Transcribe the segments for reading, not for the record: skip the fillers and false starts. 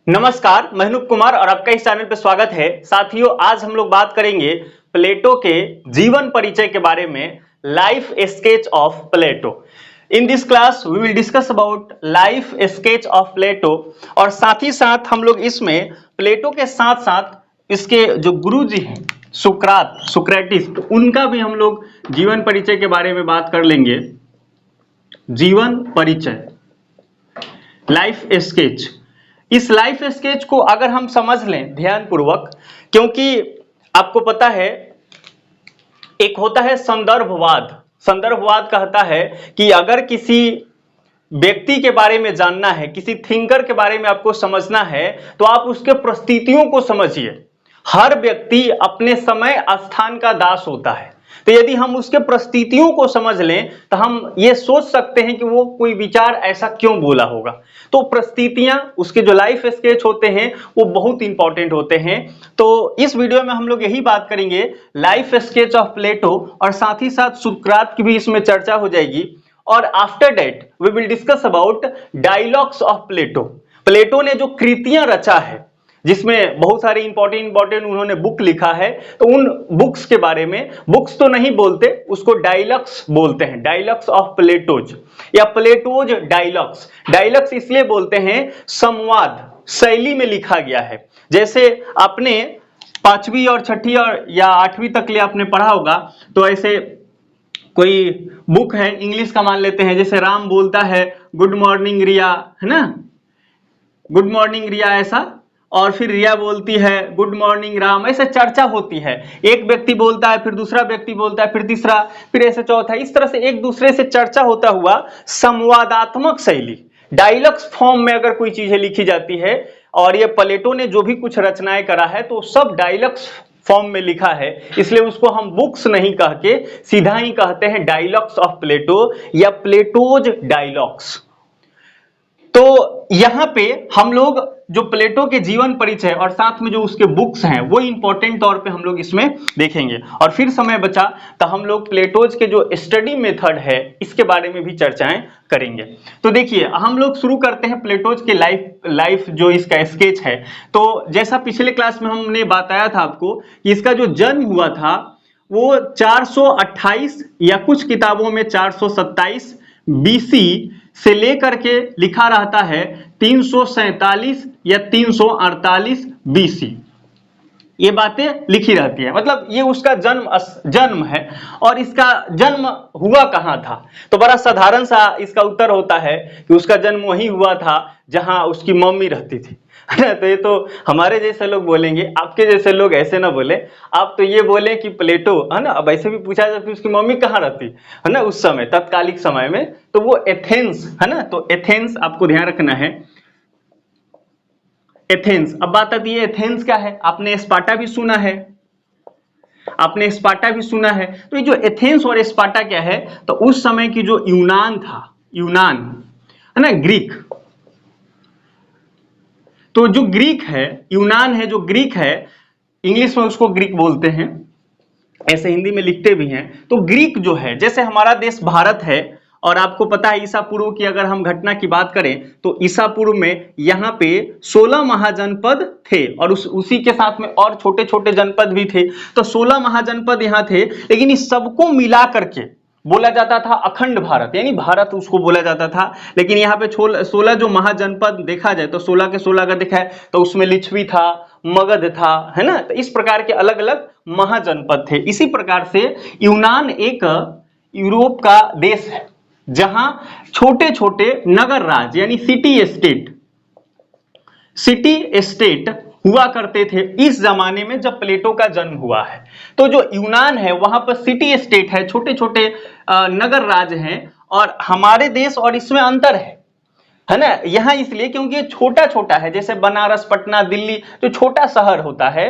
नमस्कार, मैं अनूप कुमार और आपका इस चैनल पे स्वागत है। साथियों, आज हम लोग बात करेंगे प्लेटो के जीवन परिचय के बारे में, life sketch of Plato. In this class we will discuss about life sketch of Plato और साथ ही साथ हम लोग इसमें प्लेटो के साथ साथ इसके जो गुरुजी हैं सुक्रेटिस, तो उनका भी हम लोग जीवन परिचय के बारे में बात कर लेंगे। जीवन परिचय, लाइफ स्केच। इस लाइफ स्केच को अगर हम समझ लें ध्यानपूर्वक, क्योंकि आपको पता है एक होता है संदर्भवाद। संदर्भवाद कहता है कि अगर किसी व्यक्ति के बारे में जानना है, किसी थिंकर के बारे में आपको समझना है, तो आप उसके परिस्थितियों को समझिए। हर व्यक्ति अपने समय स्थान का दास होता है, तो यदि हम उसके परिस्थितियों को समझ लें तो हम ये सोच सकते हैं कि वो कोई विचार ऐसा क्यों बोला होगा। तो परिस्थितियां, उसके जो लाइफ स्केच होते हैं वो बहुत इंपॉर्टेंट होते हैं। तो इस वीडियो में हम लोग यही बात करेंगे, लाइफ स्केच ऑफ प्लेटो, और साथ ही साथ सुकरात की भी इसमें चर्चा हो जाएगी। और after that we will discuss about dialogues of Plato. Plato ने जो कृतियां रचा है, जिसमें बहुत सारे इंपॉर्टेंट उन्होंने बुक लिखा है, तो उन बुक्स के बारे में, बुक्स तो नहीं बोलते, उसको डायलॉग्स बोलते हैं, डायलॉग्स ऑफ प्लेटोज या प्लेटोज डायलॉग्स। डायलॉग्स इसलिए बोलते हैं, संवाद शैली में लिखा गया है। जैसे आपने 5वीं और 6ठी और या 8वीं तक ले आपने पढ़ा होगा, तो ऐसे कोई बुक है इंग्लिश का मान लेते हैं, जैसे राम बोलता है गुड मॉर्निंग रिया, है ना, गुड मॉर्निंग रिया ऐसा, और फिर रिया बोलती है गुड मॉर्निंग राम, ऐसे चर्चा होती है। एक व्यक्ति बोलता है, फिर दूसरा व्यक्ति बोलता है, फिर तीसरा, फिर ऐसे चौथा, इस तरह से एक दूसरे से चर्चा होता हुआ संवादात्मक शैली, डायलॉग्स फॉर्म में अगर कोई चीजें लिखी जाती है, और ये प्लेटो ने जो भी कुछ रचनाएं करा है तो सब डायलॉग्स फॉर्म में लिखा है, इसलिए उसको हम बुक्स नहीं कह के सीधा ही कहते हैं डायलॉग्स ऑफ प्लेटो या प्लेटोज डायलॉग्स। तो यहां पे हम लोग जो प्लेटो के जीवन परिचय और साथ में जो उसके बुक्स हैं वो इंपॉर्टेंट तौर पे हम लोग इसमें देखेंगे। और फिर समय बचा तो हम लोग प्लेटोज के जो स्टडी मेथड है इसके बारे में भी चर्चाएं करेंगे। तो देखिए, हम लोग शुरू करते हैं प्लेटोज के लाइफ जो इसका स्केच है। तो जैसा पिछले क्लास में हमने बताया था आपको कि इसका जो जन्म हुआ था वो 428 या कुछ किताबों में 427 बीसी से लेकर के लिखा रहता है 347 या 348 बीसी, ये बातें लिखी रहती है। मतलब ये उसका जन्म है। और इसका जन्म हुआ कहां था, तो बड़ा साधारण सा इसका उत्तर होता है कि उसका जन्म वहीं हुआ था जहां उसकी मम्मी रहती थी। तो ये तो हमारे जैसे लोग बोलेंगे, आपके जैसे लोग ऐसे ना बोले, आप तो ये बोले कि प्लेटो, है ना। अब ऐसे भी पूछा जाए कि उसकी मम्मी कहाँ रहती है ना उस समय, तत्कालिक समय में, तो वो एथेंस, है ना। तो एथेंस आपको ध्यान रखना है, एथेंस। अब बात आती है एथेंस क्या है, आपने स्पार्टा भी सुना है, आपने स्पार्टा भी सुना है। तो ये जो एथेंस और स्पार्टा क्या है, तो उस समय की जो यूनान था, यूनान है ना, ग्रीक, तो जो ग्रीक है, यूनान है, जो ग्रीक है, इंग्लिश में उसको ग्रीक बोलते हैं, ऐसे हिंदी में लिखते भी हैं। तो ग्रीक जो है, जैसे हमारा देश भारत है, और आपको पता है ईसा पूर्व की अगर हम घटना की बात करें तो ईसा पूर्व में यहाँ पे 16 महाजनपद थे, और उसी के साथ में और छोटे छोटे जनपद भी थे। तो 16 महाजनपद यहाँ थे, लेकिन इस सबको मिला करके बोला जाता था अखंड भारत, यानी भारत उसको बोला जाता था। लेकिन यहाँ पे 16 जो महाजनपद देखा जाए तो 16 के 16 का देखा है तो उसमें लिच्छवी था, मगध था, है ना। तो इस प्रकार के अलग अलग महाजनपद थे। इसी प्रकार से यूनान एक यूरोप का देश है जहां छोटे छोटे नगर राज यानी सिटी स्टेट हुआ करते थे इस जमाने में जब प्लेटो का जन्म हुआ है। तो जो यूनान है वहां पर सिटी स्टेट है, छोटे छोटे नगर राज हैं, और हमारे देश और इसमें अंतर है ना। यहाँ इसलिए क्योंकि ये छोटा छोटा है, जैसे बनारस, पटना, दिल्ली जो छोटा शहर होता है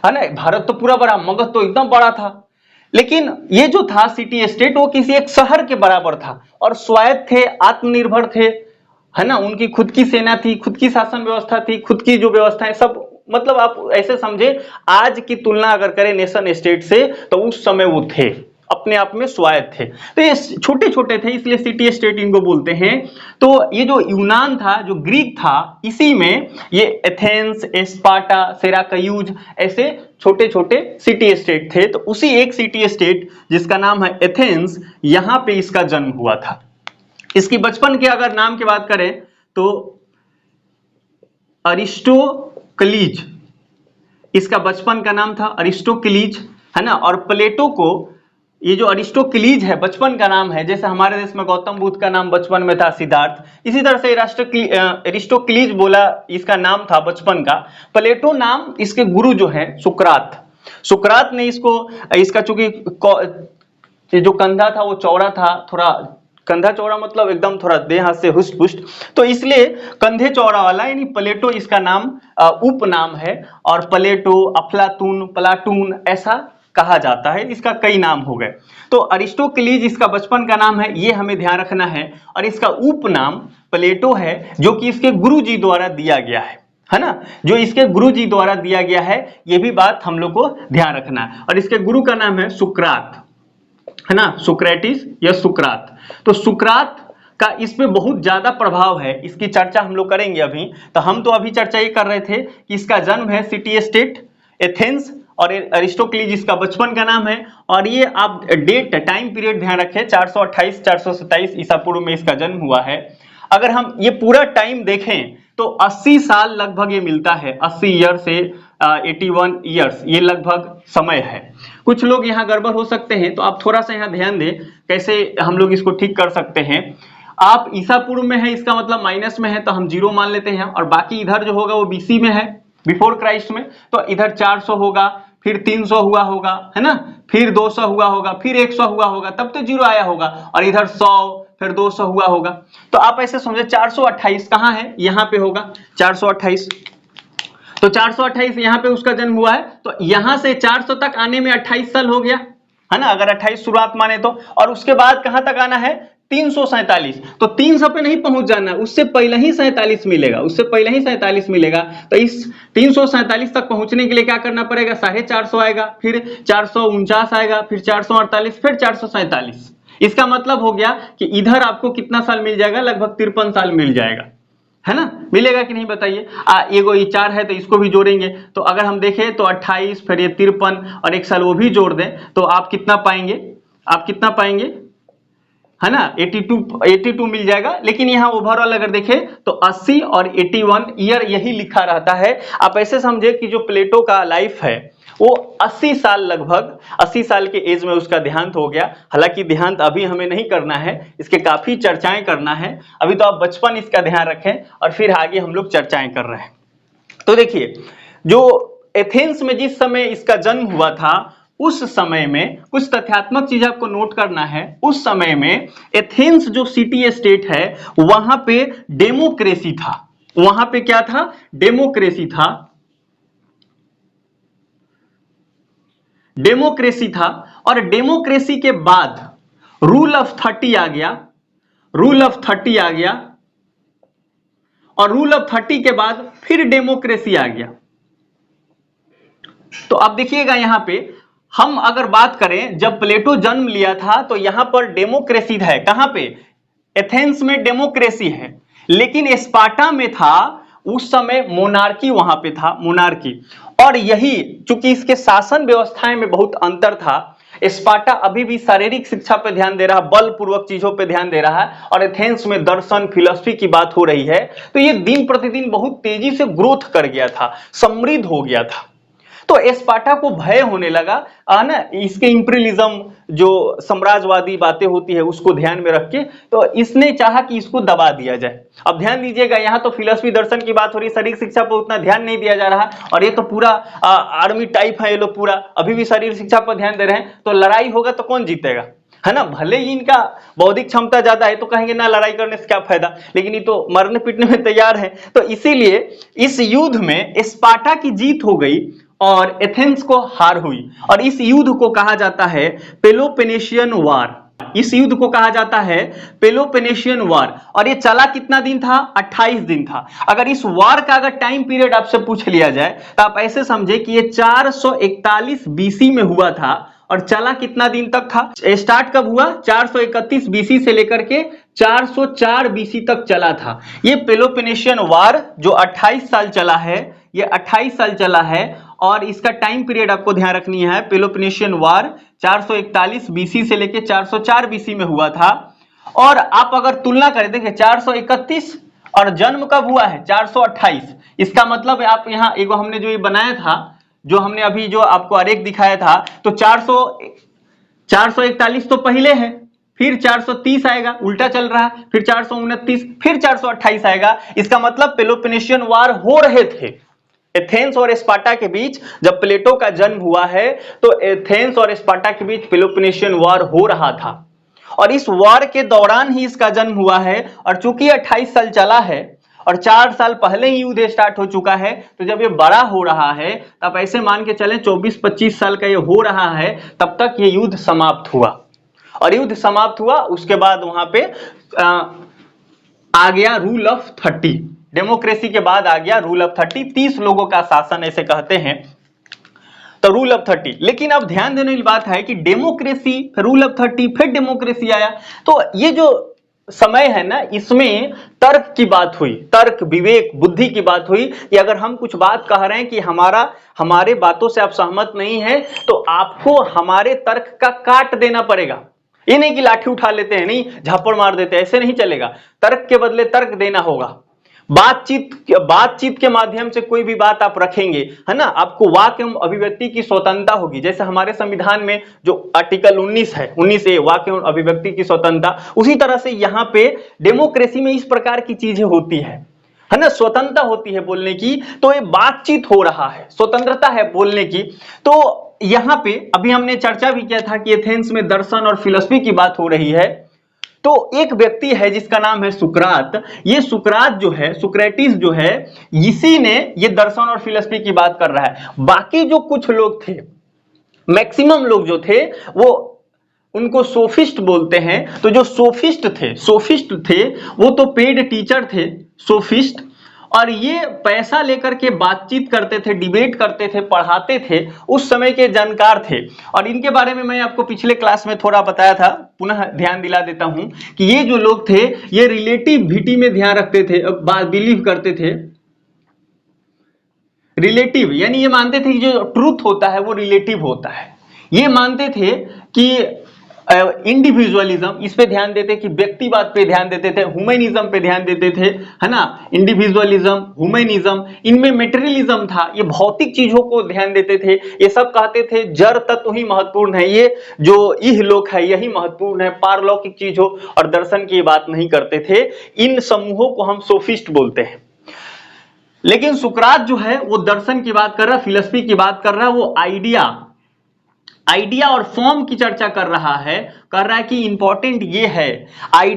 ना। भारत तो पूरा बड़ा, मगध तो एकदम बड़ा था, लेकिन ये जो था सिटी स्टेट वो किसी एक शहर के बराबर था, और स्वायत्त थे, आत्मनिर्भर थे, है ना। उनकी खुद की सेना थी, खुद की शासन व्यवस्था थी, खुद की जो व्यवस्थाएं सब, मतलब आप ऐसे समझे आज की तुलना अगर करें नेशन स्टेट से तो उस समय वो थे। अपने आप में स्वायत्त थे। तो ये छोटे छोटे थे इसलिए सिटी स्टेट इनको बोलते हैं। तो ये जो यूनान था, जो ग्रीक था, इसी में ये एथेंस, स्पार्टा, सिराकयूज ऐसे छोटे छोटे सिटी स्टेट थे। तो उसी एक सिटी स्टेट जिसका नाम है एथेंस, यहां पे इसका जन्म हुआ था। इसकी बचपन के अगर नाम की बात करें तो अरिस्टोक्लीज, इसका बचपन का नाम था अरिस्टोक्लीज, है ना। और प्लेटो को ये जो अरिस्टोक्लीज है बचपन का नाम है, जैसे हमारे देश में गौतम बुद्ध का नाम बचपन में था सिद्धार्थ, इसी तरह से अरिस्टोक्लीज बोला इसका नाम था बचपन का। प्लेटो नाम इसके गुरु जो है सुकरात, सुकरात ने इसका चूंकि जो कंधा था वो चौड़ा था, थोड़ा कंधा चौड़ा मतलब एकदम थोड़ा देह हाथ से हुष्ट पुष्ट, तो इसलिए कंधे चौड़ा वाला यानी प्लेटो इसका नाम उपनाम है। और प्लेटो, अफलातून, प्लाटून ऐसा कहा जाता है, इसका कई नाम हो गए। तो अरिस्टोक्लीज इसका बचपन का नाम है, ये हमें ध्यान रखना है। और इसका उपनाम प्लेटो है जो कि इसके गुरुजी द्वारा दिया गया है ना, जो इसके गुरुजी द्वारा दिया गया है, ये भी बात हम लोग को ध्यान रखना है। और इसके गुरु का नाम है सुकरात, है ना, सुक्रेटिस या सुकरात। तो सुकरात का इस पे बहुत ज्यादा प्रभाव है, इसकी चर्चा हम लोग करेंगे अभी। तो हम तो अभी चर्चा ये कर रहे थे कि इसका जन्म है सिटी स्टेट एथेंस, और अरिस्टोक्लीज इसका बचपन का नाम है। और ये आप डेट, टाइम पीरियड ध्यान रखें, 428 427 ईसा पूर्व में इसका जन्म हुआ है। अगर हम ये पूरा टाइम देखें तो 80 साल लगभग ये मिलता है, 80 ईयर से 81 ईयर्स ये लगभग समय है। कुछ लोग यहाँ गड़बड़ हो सकते हैं, तो आप थोड़ा सा यहाँ ध्यान दें कैसे हम लोग इसको ठीक कर सकते हैं। आप ईसा पूर्व में है, इसका मतलब माइनस में है, तो हम 0 मान लेते हैं। और बाकी इधर जो होगा वो बीसी में है, बिफोर क्राइस्ट में, तो इधर 400 होगा, फिर 300 हुआ होगा, है ना, फिर 200 हुआ होगा, फिर 100 हुआ होगा, तब तो 0 आया होगा, और इधर 100 फिर 200 हुआ होगा। तो आप ऐसे समझे 428 कहाँ है, यहाँ पे होगा 428। तो 428 यहाँ पे उसका जन्म हुआ है, तो यहां से 400 तक आने में 28 साल हो गया, है ना, अगर 28 शुरुआत माने तो। और उसके बाद कहां तक आना है, 347। तो 300 पे नहीं पहुंच जाना, उससे पहले ही 47 मिलेगा, उससे पहले ही 47 मिलेगा। तो इस 347 तक पहुंचने के लिए क्या करना पड़ेगा, 450 आएगा, फिर 449 आएगा, फिर 448, फिर 447। इसका मतलब हो गया कि इधर आपको कितना साल मिल जाएगा, लगभग 53 साल मिल जाएगा, है ना। मिलेगा कि नहीं बताइए। एगो ये 4 है तो इसको भी जोड़ेंगे, तो अगर हम देखें तो 28, फिर ये 53 और 1 साल वो भी जोड़ दें, तो आप कितना पाएंगे, आप कितना पाएंगे, है ना, 82 मिल जाएगा। लेकिन यहाँ ओवरऑल अगर देखें तो 80 और 81 ईयर यही लिखा रहता है। आप ऐसे समझे कि जो प्लेटो का लाइफ है वो 80 साल, लगभग 80 साल के एज में उसका देहांत हो गया। हालांकि देहांत अभी हमें नहीं करना है, इसके काफी चर्चाएं करना है। अभी तो आप बचपन इसका ध्यान रखें और फिर आगे हम लोग चर्चाएं कर रहे हैं। तो देखिए, जो एथेंस में जिस समय इसका जन्म हुआ था, उस समय में कुछ तथ्यात्मक चीज आपको नोट करना है। उस समय में एथेंस जो सिटी स्टेट है वहां पे डेमोक्रेसी था। वहां पे क्या था, डेमोक्रेसी था, डेमोक्रेसी था। और डेमोक्रेसी के बाद रूल ऑफ 30 आ गया, रूल ऑफ 30 आ गया, और रूल ऑफ 30 के बाद फिर डेमोक्रेसी आ गया। तो अब देखिएगा यहां पे हम अगर बात करें, जब प्लेटो जन्म लिया था तो यहां पर डेमोक्रेसी है, कहां पे, एथेंस में डेमोक्रेसी है। लेकिन स्पार्टा में था उस समय मोनार्की, वहां पे था मोनार्की। और यही चूंकि इसके शासन व्यवस्थाएं में बहुत अंतर था, स्पार्टा अभी भी शारीरिक शिक्षा पे ध्यान दे रहा, बलपूर्वक चीजों पे ध्यान दे रहा है, और एथेंस में दर्शन, फिलॉसफी की बात हो रही है। तो ये दिन प्रतिदिन बहुत तेजी से ग्रोथ कर गया था, समृद्ध हो गया था। तो स्पार्टा को भय होने लगा ना, इसके इंपीरियलिज्म जो साम्राज्यवादी बातें होती है उसको ध्यान में रख के, तो इसने चाहा कि इसको दबा दिया जाए। अब ध्यान दीजिएगा, यहाँ तो फिलॉसफी दर्शन की बात हो रही है, शारीरिक शिक्षा पर उतना ध्यान नहीं दिया जा रहा, और ये तो पूरा आर्मी टाइप है ये लोग, पूरा अभी भी शारीरिक शिक्षा पर ध्यान दे रहे हैं। तो लड़ाई होगा तो कौन जीतेगा, है ना। भले ही इनका बौद्धिक क्षमता ज्यादा है तो कहेंगे ना लड़ाई करने से क्या फायदा, लेकिन ये तो मरने पीटने में तैयार है। तो इसीलिए इस युद्ध में स्पार्टा की जीत हो गई और एथेंस को हार हुई। और इस युद्ध को कहा जाता है पेलोपोनेशियन वार। इस युद्ध को कहा जाता है पेलोपोनेशियन वार। और ये चला कितना दिन था, 28 दिन था। अगर इस वार का अगर टाइम पीरियड आपसे पूछ लिया जाए तो आप ऐसे समझे कि ये 441 बीसी में हुआ था और चला कितना दिन तक था? स्टार्ट कब हुआ? 431 बीसी से लेकर के 404 बीसी तक चला था। ये पेलोपोनेशियन वार जो 28 साल चला है, ये 28 साल चला है और इसका टाइम पीरियड आपको ध्यान रखनी है। पेलोपोनेशियन वार 441 बीसी से लेकर 404 बीसी में हुआ था। और आप अगर तुलना करें, देखिए 431 और जन्म कब हुआ है? 428। इसका मतलब आप यहाँ एगो हमने जो ये बनाया था, जो हमने अभी जो आपको आरेख दिखाया था, तो 441 तो पहले है, फिर 430 आएगा, उल्टा चल रहा है, फिर 429, फिर 428 आएगा। इसका मतलब पेलोपोनेशियन वार हो रहे थे। एथेंस और स्पार्टा के बीच जब प्लेटो का जन्म हुआ है तो एथेंस और स्पार्टा के बीच पेलोपोनेशियन वार हो रहा था और इस वार के दौरान ही इसका जन्म हुआ है। और चूंकि 28 साल चला है और 4 साल पहले ही युद्ध स्टार्ट हो चुका है, तो जब ये बड़ा हो रहा है तब ऐसे मान के चलें 24-25 साल का ये हो रहा है, तब तक ये युद्ध समाप्त हुआ। और युद्ध समाप्त हुआ उसके बाद वहां पे आ गया रूल ऑफ 30। डेमोक्रेसी के बाद आ गया रूल ऑफ 30, 30 लोगों का शासन ऐसे कहते हैं, तो रूल ऑफ 30। लेकिन अब ध्यान देने वाली बात है कि डेमोक्रेसी, रूल ऑफ 30, फिर डेमोक्रेसी आया। तो ये जो समय है ना, इसमें तर्क की बात हुई, तर्क, विवेक, बुद्धि की बात हुई कि अगर हम कुछ बात कह रहे हैं कि हमारे बातों से आप सहमत नहीं है तो आपको हमारे तर्क का काट देना पड़ेगा। ये नहीं कि लाठी उठा लेते हैं, नहीं झापड़ मार देते हैं, ऐसे नहीं चलेगा। तर्क के बदले तर्क देना होगा। बातचीत के माध्यम से कोई भी बात आप रखेंगे, है ना, आपको वाक्य एवं अभिव्यक्ति की स्वतंत्रता होगी। जैसे हमारे संविधान में जो आर्टिकल 19 है, 19A, वाक्य एवं अभिव्यक्ति की स्वतंत्रता, उसी तरह से यहाँ पे डेमोक्रेसी में इस प्रकार की चीजें होती है ना, स्वतंत्रता होती है बोलने की। तो ये बातचीत हो रहा है, स्वतंत्रता है बोलने की। तो यहाँ पे अभी हमने चर्चा भी किया था कि एथेंस में दर्शन और फिलॉसफी की बात हो रही है। तो एक व्यक्ति है जिसका नाम है सुकरात। ये सुकरात जो है, सुक्रेटिस जो है, इसी ने ये दर्शन और फिलॉसफी की बात कर रहा है। बाकी जो कुछ लोग थे, मैक्सिमम लोग जो थे, वो उनको सोफिस्ट बोलते हैं। तो जो सोफिस्ट थे वो तो पेड टीचर थे, सोफिस्ट, और ये पैसा लेकर के बातचीत करते थे, डिबेट करते थे, पढ़ाते थे, उस समय के जानकार थे। और इनके बारे में मैं आपको पिछले क्लास में थोड़ा बताया था, पुनः ध्यान दिला देता हूं कि ये जो लोग थे ये रिलेटिविटी में ध्यान रखते थे, बिलीव करते थे। रिलेटिव यानी ये मानते थे कि जो ट्रूथ होता है वो रिलेटिव होता है। ये मानते थे कि इंडिविजुअलिज्म, इस पे ध्यान देते, कि व्यक्तिवाद पे ध्यान देते थे, ह्यूमनिज्म पे ध्यान देते थे, है ना, इंडिविजुअलिज्म, ह्यूमनिज्म, इनमें मेटेरियलिज्म था, ये भौतिक चीजों को ध्यान देते थे। ये सब कहते थे जड़ तत्व ही महत्वपूर्ण है, ये जो इहलोक है यही महत्वपूर्ण है, पारलौकिक चीजों और दर्शन की बात नहीं करते थे। इन समूहों को हम सोफिस्ट बोलते हैं। लेकिन सुकरात जो है वो दर्शन की बात कर रहा है, फिलॉसफी की बात कर रहा है, वो आइडिया और फॉर्म की चर्चा कर रहा है, कि इंपॉर्टेंट ये है,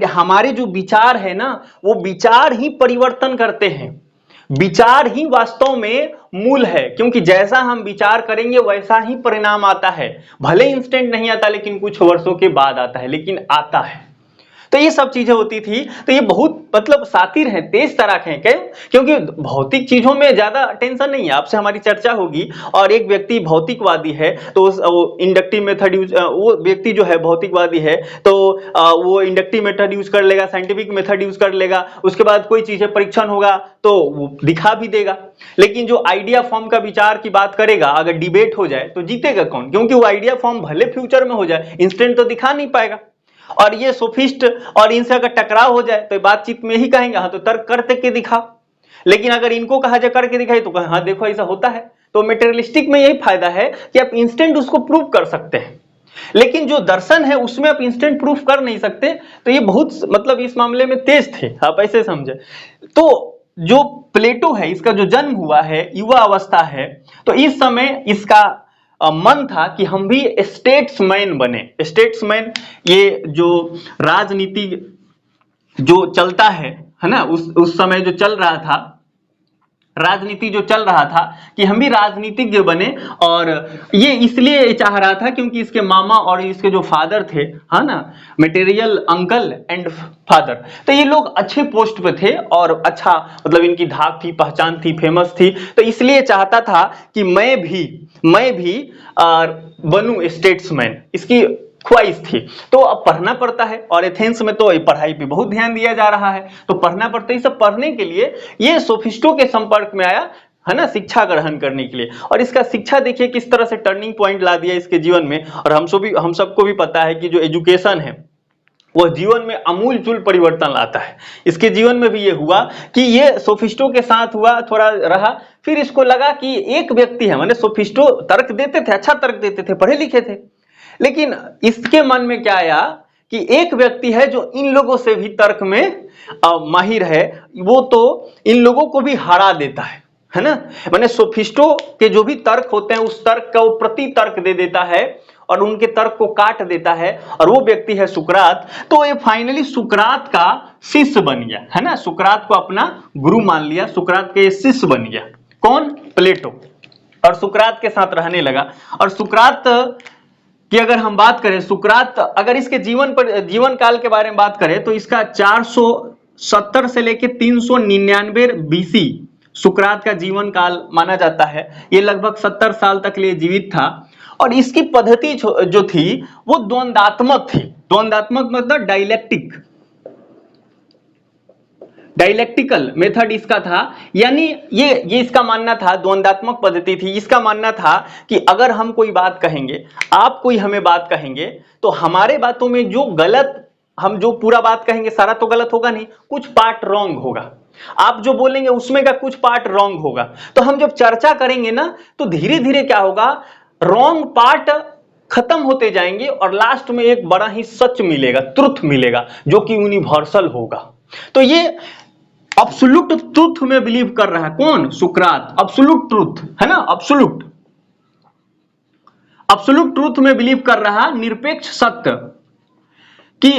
हमारे जो विचार है ना, वो विचार ही परिवर्तन करते हैं, विचार ही वास्तव में मूल है, क्योंकि जैसा हम विचार करेंगे वैसा ही परिणाम आता है। भले इंस्टेंट नहीं आता, लेकिन कुछ वर्षों के बाद आता है, लेकिन आता है। तो ये सब चीजें होती थी। तो ये बहुत मतलब शातिर हैं, तेज तराक हैं, क्योंकि भौतिक चीजों में ज्यादा टेंशन नहीं है। आपसे हमारी चर्चा होगी और एक व्यक्ति भौतिकवादी है तो वो इंडक्टिव मेथड यूज, वो व्यक्ति जो है भौतिकवादी है तो वो इंडक्टिव मेथड यूज कर लेगा, साइंटिफिक मेथड यूज कर लेगा, उसके बाद कोई चीजें परीक्षण होगा तो वो दिखा भी देगा। लेकिन जो आइडिया फॉर्म का विचार की बात करेगा, अगर डिबेट हो जाए तो जीतेगा कौन? क्योंकि वो आइडिया फॉर्म भले फ्यूचर में हो जाए, इंस्टेंट तो दिखा नहीं पाएगा। और ये सोफिस्ट और इनसे अगर टकराव हो जाए तो बातचीत में ही कहेंगे हाँ तो तर्क करते के दिखा। लेकिन अगर इनको कहा जाए करके दिखाई तो कहें हाँ देखो ऐसा होता है। तो मेटेरियलिस्टिक में यही फायदा है कि आप इंस्टेंट उसको प्रूव कर सकते हैं, लेकिन जो दर्शन है उसमें आप इंस्टेंट प्रूफ कर नहीं सकते। तो ये बहुत मतलब इस मामले में तेज थे, आप ऐसे समझे। तो जो प्लेटो है, इसका जो जन्म हुआ है, युवा अवस्था है, तो इस समय इसका मन था कि हम भी स्टेट्समैन बने। स्टेट्समैन ये जो राजनीति जो चलता है ना, उस समय जो चल रहा था राजनीति जो चल रहा था कि हम भी राजनीतिज्ञ बने, और ये इसलिए चाह रहा था क्योंकि इसके मामा और इसके जो फादर थे, है ना, मटेरियल अंकल एंड फादर, तो ये लोग अच्छे पोस्ट पे थे और अच्छा मतलब इनकी धाक थी, पहचान थी, फेमस थी, तो इसलिए चाहता था कि मैं भी बनूं स्टेट्समैन, इसकी ख्वाहिश थी। तो अब पढ़ना पड़ता है और एथेंस में तो पढ़ाई पे बहुत ध्यान दिया जा रहा है, तो पढ़ना पड़ता है। सब पढ़ने के लिए ये सोफिस्टों के संपर्क में आया, है ना, शिक्षा ग्रहण करने के लिए। और इसका शिक्षा देखिए किस तरह से टर्निंग पॉइंट ला दिया इसके जीवन में। और हम सबको भी पता है कि जो एजुकेशन है वह जीवन में अमूलचूल परिवर्तन लाता है। इसके जीवन में भी ये हुआ कि ये सोफिस्टों के साथ हुआ, थोड़ा रहा, फिर इसको लगा कि एक व्यक्ति है, माने सोफिस्टो तर्क देते थे, अच्छा तर्क देते थे, पढ़े लिखे थे, लेकिन इसके मन में क्या आया कि एक व्यक्ति है जो इन लोगों से भी तर्क में माहिर है, वो तो इन लोगों को भी हरा देता है ना। माने सोफिस्टों के जो भी तर्क होते हैं उस तर्क का वो प्रति तर्क दे देता है और उनके तर्क को काट देता है, और वो व्यक्ति है सुकरात। तो ये फाइनली सुकरात का शिष्य बन गया, है ना, सुकरात को अपना गुरु मान लिया, सुकरात के शिष्य बन गया। कौन? प्लेटो। और सुकरात के साथ रहने लगा। और सुकरात कि अगर हम बात करें, सुकरात अगर इसके जीवन काल के बारे में बात करें तो इसका 470 से लेके 399 बीसी सुकरात का जीवन काल माना जाता है। ये लगभग 70 साल तक लिए जीवित था। और इसकी पद्धति जो थी वो द्वंदात्मक थी। द्वंदात्मक मतलब डायलेक्टिकल मेथड इसका था, यानी ये इसका मानना था, द्वंदात्मक पद्धति थी। इसका मानना था कि अगर हम कोई बात कहेंगे, आप कोई हमें बात कहेंगे, तो हमारे बातों में जो गलत, हम जो पूरा बात कहेंगे सारा तो गलत होगा नहीं, कुछ पार्ट रॉन्ग होगा। आप जो बोलेंगे उसमें का कुछ पार्ट रॉन्ग होगा। तो हम जब चर्चा करेंगे ना तो धीरे धीरे क्या होगा, रॉन्ग पार्ट खत्म होते जाएंगे और लास्ट में एक बड़ा ही सच मिलेगा, ट्रुथ मिलेगा, जो कि यूनिवर्सल होगा। तो ये अब्सोल्यूट ट्रुथ में बिलीव कर रहा है। कौन? सुकरात। अब्सोल्यूट ट्रुथ, है ना, अब्सोल्यूट ट्रुथ में बिलीव कर रहा, निरपेक्ष सत्य, कि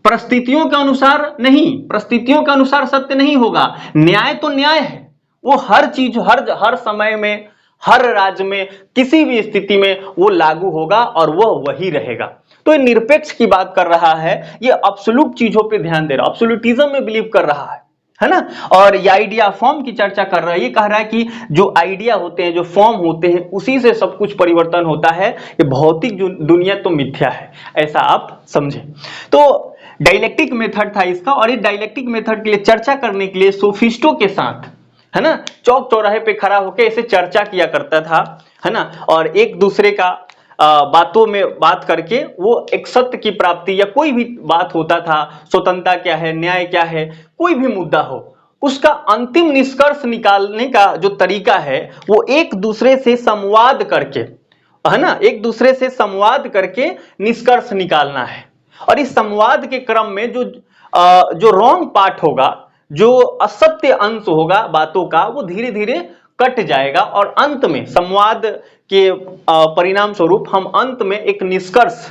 परिस्थितियों के अनुसार नहीं, परिस्थितियों के अनुसार सत्य नहीं होगा। न्याय तो न्याय है, वो हर चीज, हर समय में, हर राज्य में, किसी भी स्थिति में वो लागू होगा और वो वही रहेगा। तो ये निरपेक्ष की बात कर रहा है, ये अब्सोल्यूट चीजों पे ध्यान दे रहा, अब्सोल्यूटिज्म में बिलीव कर रहा है ना। और ये आइडिया फॉर्म की चर्चा कर रहा है। ये कह रहा है कि जो आइडिया होते हैं, जो फॉर्म होते हैं, उसी से सब कुछ परिवर्तन होता है। ये भौतिक दुनिया तो मिथ्या है, ऐसा आप समझें। तो डायलेक्टिक मेथड था इसका। और इस डायलेक्टिक मेथड के लिए चर्चा करने के लिए सोफिस्टों के साथ, है ना, चौक चौराहे पे खड़ा होकर इसे चर्चा किया करता था, है ना। और एक दूसरे का बातों में बात करके वो एक सत्य की प्राप्ति, या कोई भी बात होता था, स्वतंत्रता क्या है, न्याय क्या है, कोई भी मुद्दा हो, उसका अंतिम निष्कर्ष निकालने का जो तरीका है वो एक दूसरे से संवाद करके, है ना, एक दूसरे से संवाद करके निष्कर्ष निकालना है। और इस संवाद के क्रम में जो रॉन्ग पार्ट होगा, जो असत्य अंश होगा बातों का, वो धीरे धीरे कट जाएगा और अंत में संवाद के परिणाम स्वरूप हम अंत में एक निष्कर्ष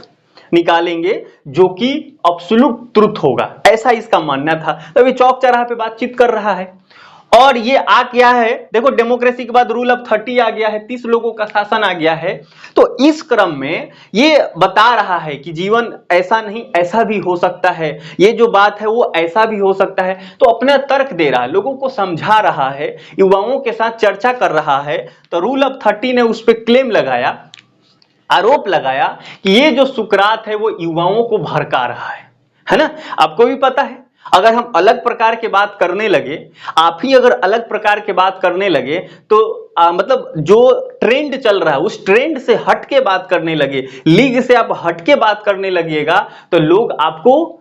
निकालेंगे जो कि अब्सोल्यूट ट्रुथ होगा। ऐसा इसका मानना था। तो अभी चौक चौराहे पे बातचीत कर रहा है। और ये आ गया है, देखो डेमोक्रेसी के बाद रूल ऑफ 30 आ गया है, 30 लोगों का शासन आ गया है। तो इस क्रम में ये बता रहा है कि जीवन ऐसा नहीं, ऐसा भी हो सकता है, ये जो बात है वो ऐसा भी हो सकता है। तो अपना तर्क दे रहा है, लोगों को समझा रहा है, युवाओं के साथ चर्चा कर रहा है। तो रूल ऑफ 30 ने उस पर क्लेम लगाया, आरोप लगाया कि ये जो सुकरात है वो युवाओं को भड़का रहा है ना। आपको भी पता है, अगर हम अलग प्रकार के बात करने लगे, आप ही अगर अलग प्रकार के बात करने लगे, तो मतलब जो ट्रेंड चल रहा है उस ट्रेंड से हट के बात करने लगे, लीग से आप हट के बात करने लगिएगा, तो लोग आपको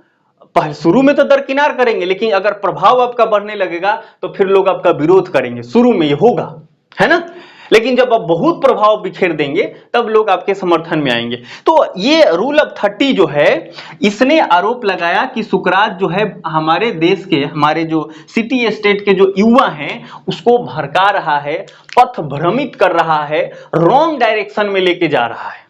शुरू में तो दरकिनार करेंगे, लेकिन अगर प्रभाव आपका बढ़ने लगेगा तो फिर लोग आपका विरोध करेंगे। शुरू में ये होगा, है ना, लेकिन जब आप बहुत प्रभाव बिखेर देंगे तब लोग आपके समर्थन में आएंगे। तो ये रूल ऑफ 30 जो है, इसने आरोप लगाया कि सुकरात जो है हमारे देश के, हमारे जो सिटी स्टेट के जो युवा हैं उसको भड़का रहा है, पथ भ्रमित कर रहा है, रॉन्ग डायरेक्शन में लेके जा रहा है।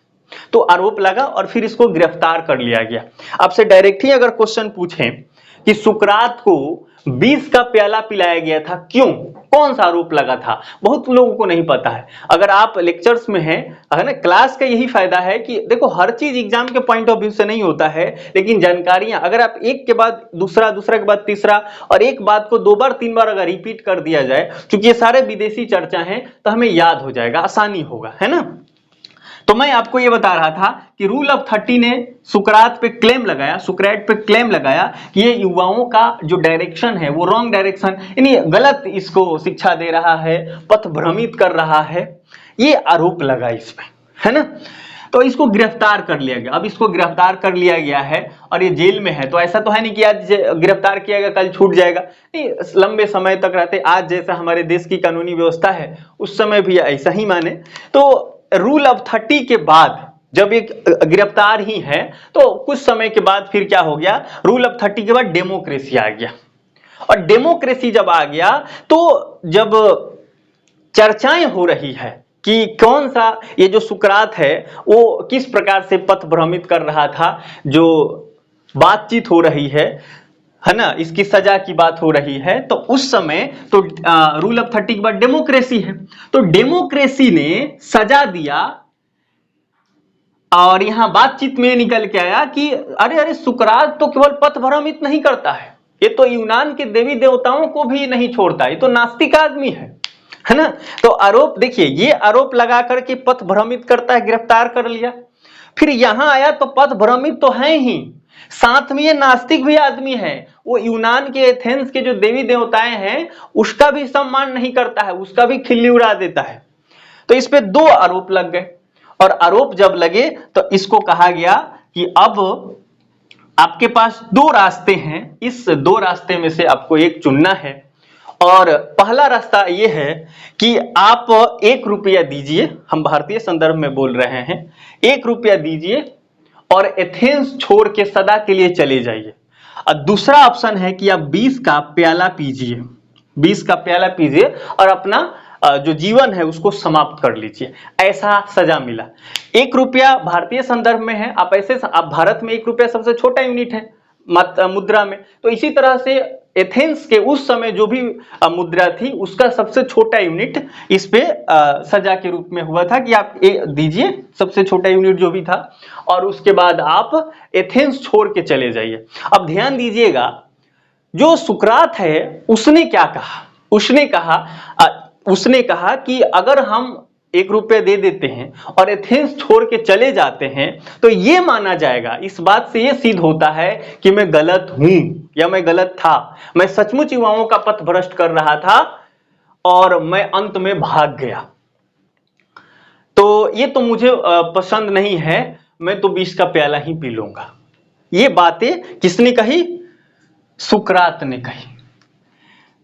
तो आरोप लगा और फिर इसको गिरफ्तार कर लिया गया। आपसे डायरेक्ट ही अगर क्वेश्चन पूछें कि सुकरात को 20 का प्याला पिलाया गया था, क्यों? कौन सा आरोप लगा था, बहुत लोगों को नहीं पता है। अगर आप लेक्चर्स में हैं, है ना, क्लास का यही फायदा है कि देखो हर चीज एग्जाम के पॉइंट ऑफ व्यू से नहीं होता है, लेकिन जानकारियां अगर आप एक के बाद दूसरा, दूसरा के बाद तीसरा, और एक बात को 2 बार 3 बार अगर रिपीट कर दिया जाए, क्योंकि ये सारे विदेशी चर्चा हैं, तो हमें याद हो जाएगा, आसानी होगा, है ना। तो मैं आपको ये बता रहा था कि रूल ऑफ 30 ने सुकरात पे क्लेम लगाया, सुकरात पे क्लेम लगाया कि ये युवाओं का जो डायरेक्शन है वो रॉन्ग डायरेक्शन, यानी गलत इसको शिक्षा दे रहा है, पथ भ्रमित कर रहा है, ये आरोप लगा इसमें, है ना। तो इसको गिरफ्तार कर लिया गया। अब इसको गिरफ्तार कर लिया गया है और ये जेल में है, तो ऐसा तो है नहीं कि आज गिरफ्तार किया गया कल छूट जाएगा, नहीं, लंबे समय तक रहते। आज जैसा हमारे देश की कानूनी व्यवस्था है उस समय भी ऐसा ही माने। तो रूल ऑफ 30 के बाद जब एक गिरफ्तार ही है, तो कुछ समय के बाद फिर क्या हो गया, रूल ऑफ 30 के बाद डेमोक्रेसी आ गया। और डेमोक्रेसी जब आ गया तो जब चर्चाएं हो रही है कि कौन सा ये जो सुकरात है वो किस प्रकार से पथ भ्रमित कर रहा था, जो बातचीत हो रही है ना, इसकी सजा की बात हो रही है, तो उस समय तो रूल ऑफ 30 के बाद डेमोक्रेसी है, तो डेमोक्रेसी ने सजा दिया। और यहां बातचीत में निकल के आया कि अरे अरे सुकरात तो केवल पथ भ्रमित नहीं करता है, ये तो यूनान के देवी देवताओं को भी नहीं छोड़ता, ये तो नास्तिक आदमी है ना। तो आरोप देखिए, ये आरोप लगा करके पथ भ्रमित करता है, गिरफ्तार कर लिया। फिर यहां आया तो पथ भ्रमित तो है ही, साथ में ये नास्तिक भी आदमी है, वो यूनान के एथेंस के जो देवी देवताएं हैं उसका भी सम्मान नहीं करता है, उसका भी खिल्ली उड़ा देता है। तो इस पे 2 आरोप लग गए, और आरोप जब लगे तो इसको कहा गया कि अब आपके पास 2 रास्ते हैं, इस 2 रास्ते में से आपको एक चुनना है। और पहला रास्ता यह है कि आप 1 रुपया दीजिए, हम भारतीय संदर्भ में बोल रहे हैं, 1 रुपया दीजिए और एथेंस छोड़ के सदा के लिए चले जाइए। और दूसरा ऑप्शन है कि आप 20 का प्याला पीजिए, 20 का प्याला पीजिए और अपना जो जीवन है उसको समाप्त कर लीजिए। ऐसा सजा मिला। 1 रुपया भारतीय संदर्भ में है, आप भारत में 1 रुपया सबसे छोटा यूनिट है मुद्रा में, तो इसी तरह से एथेंस के उस समय जो भी मुद्रा थी उसका सबसे छोटा यूनिट इस पे सजा के रूप में हुआ था कि आप दीजिए सबसे छोटा यूनिट जो भी था, और उसके बाद आप एथेंस छोड़ के चले जाइए। अब ध्यान दीजिएगा, जो सुकरात है उसने क्या कहा, उसने कहा कि अगर हम 1 रुपया दे देते हैं और एथेंस छोड़ के चले जाते हैं तो ये माना जाएगा, इस बात से ये सिद्ध होता है कि मैं गलत हूं या मैं गलत था, मैं सचमुच युवाओं का पथ भ्रष्ट कर रहा था और मैं अंत में भाग गया, तो ये तो मुझे पसंद नहीं है, मैं तो 20 का प्याला ही पी लूंगा। ये बातें किसने कही? सुकरात ने कही।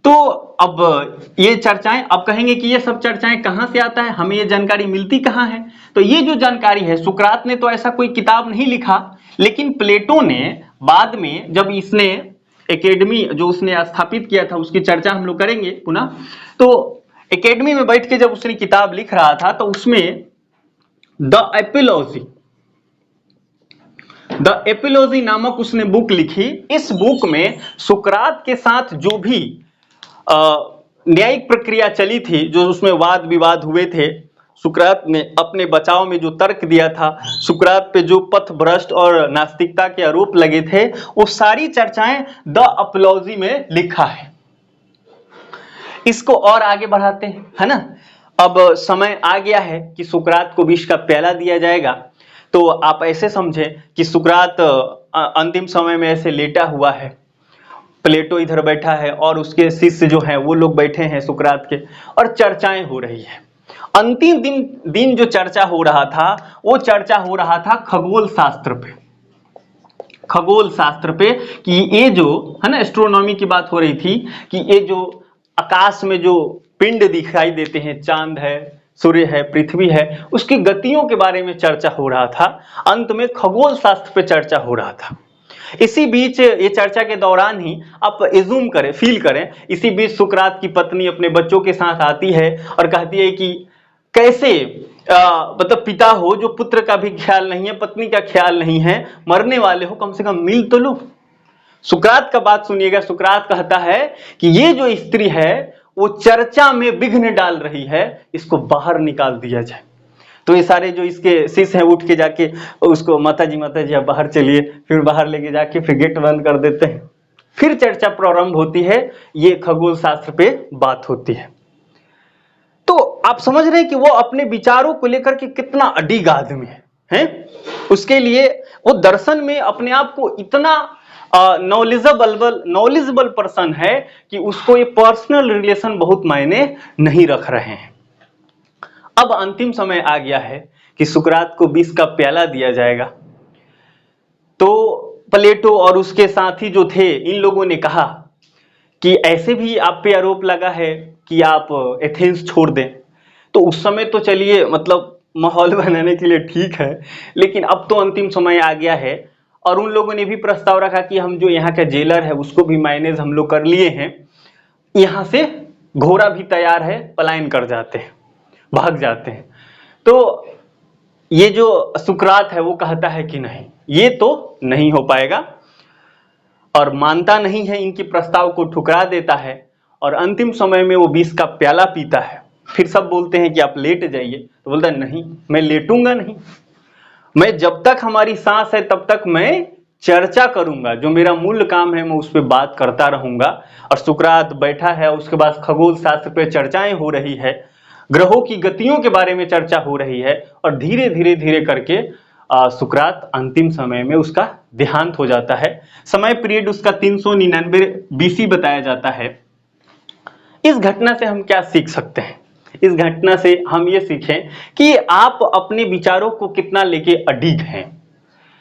तो अब ये चर्चाएं, अब कहेंगे कि ये सब चर्चाएं कहां से आता है, हमें ये जानकारी मिलती कहां है? तो ये जो जानकारी है, सुकरात ने तो ऐसा कोई किताब नहीं लिखा, लेकिन प्लेटो ने बाद में जब इसने एकेडमी जो उसने स्थापित किया था उसकी चर्चा हम लोग करेंगे पुनः, तो एकेडमी में बैठ के जब उसने किताब लिख रहा था तो उसमें द एपिलॉजी नामक उसने बुक लिखी। इस बुक में सुकरात के साथ जो भी न्यायिक प्रक्रिया चली थी, जो उसमें वाद विवाद हुए थे, सुकरात ने अपने बचाव में जो तर्क दिया था, सुकरात पे जो पथ भ्रष्ट और नास्तिकता के आरोप लगे थे, वो सारी चर्चाएं द एपिलॉजी में लिखा है। इसको और आगे बढ़ाते हैं, है ना। अब समय आ गया है कि सुकरात को 20 का प्याला दिया जाएगा। तो आप ऐसे समझें कि सुकरात अंतिम समय में ऐसे लेटा हुआ है, प्लेटो इधर बैठा है और उसके शिष्य जो हैं वो लोग बैठे हैं सुकरात के, और चर्चाएं हो रही है। अंतिम दिन जो चर्चा हो रहा था वो चर्चा हो रहा था खगोल शास्त्र पे, कि ये जो है ना, एस्ट्रोनॉमी की बात हो रही थी कि ये जो आकाश में जो पिंड दिखाई देते हैं, चांद है, सूर्य है, पृथ्वी है, उसकी गतियों के बारे में चर्चा हो रहा था। अंत में खगोल शास्त्र पे चर्चा हो रहा था। इसी बीच ये चर्चा के दौरान ही आप एज्यूम करें, फील करें, इसी बीच सुकरात की पत्नी अपने बच्चों के साथ आती है और कहती है कि कैसे मतलब पिता हो जो पुत्र का भी ख्याल नहीं है, पत्नी का ख्याल नहीं है, मरने वाले हो, कम से कम मिल तो लो। सुकरात का बात सुनिएगा। सुकरात कहता है कि ये जो स्त्री है वो चर्चा में विघ्न डाल रही है, इसको बाहर निकाल दिया जाए। तो ये सारे जो इसके शिष्य हैं उठ के जाके उसको माता जी आप बाहर चलिए, फिर बाहर लेके जाके फिर गेट बंद कर देते हैं, फिर चर्चा प्रारंभ होती है, ये खगोल शास्त्र पे बात होती है। तो आप समझ रहे हैं कि वो अपने विचारों को लेकर के कितना अडिग आदमी है? उसके लिए वो दर्शन में अपने आप को इतना नॉलेजेबल पर्सन है कि उसको ये पर्सनल रिलेशन बहुत मायने नहीं रख रहे हैं। अब अंतिम समय आ गया है कि सुकरात को विष का प्याला दिया जाएगा। तो प्लेटो और उसके साथी जो थे, इन लोगों ने कहा कि ऐसे भी आप पे आरोप लगा है कि आप एथेंस छोड़ दें। तो उस समय तो चलिए मतलब माहौल बनाने के लिए ठीक है, लेकिन अब तो अंतिम समय आ गया है। और उन लोगों ने भी प्रस्ताव रखा कि हम जो यहाँ का जेलर है उसको भी मैनेज हम लोग कर लिए हैं, यहाँ से घोड़ा भी तैयार है, पलायन कर जाते हैं, भाग जाते हैं। तो ये जो सुकरात है वो कहता है कि नहीं, ये तो नहीं हो पाएगा, और मानता नहीं है, इनके प्रस्ताव को ठुकरा देता है और अंतिम समय में वो विष का प्याला पीता है। फिर सब बोलते हैं कि आप लेट जाइए, तो बोलता है नहीं, मैं लेटूंगा नहीं, मैं जब तक हमारी सांस है तब तक मैं चर्चा करूंगा, जो मेरा मूल काम है मैं उस पर बात करता रहूंगा। और सुकरात बैठा है, उसके बाद खगोल शास्त्र पे चर्चाएं हो रही है, ग्रहों की गतियों के बारे में चर्चा हो रही है, और धीरे धीरे करके सुकरात अंतिम समय में उसका देहांत हो जाता है। समय पीरियड उसका 399 BC बताया जाता है। इस घटना से हम क्या सीख सकते हैं? इस घटना से हम ये सीखें कि आप अपने विचारों को कितना लेके अडिग हैं,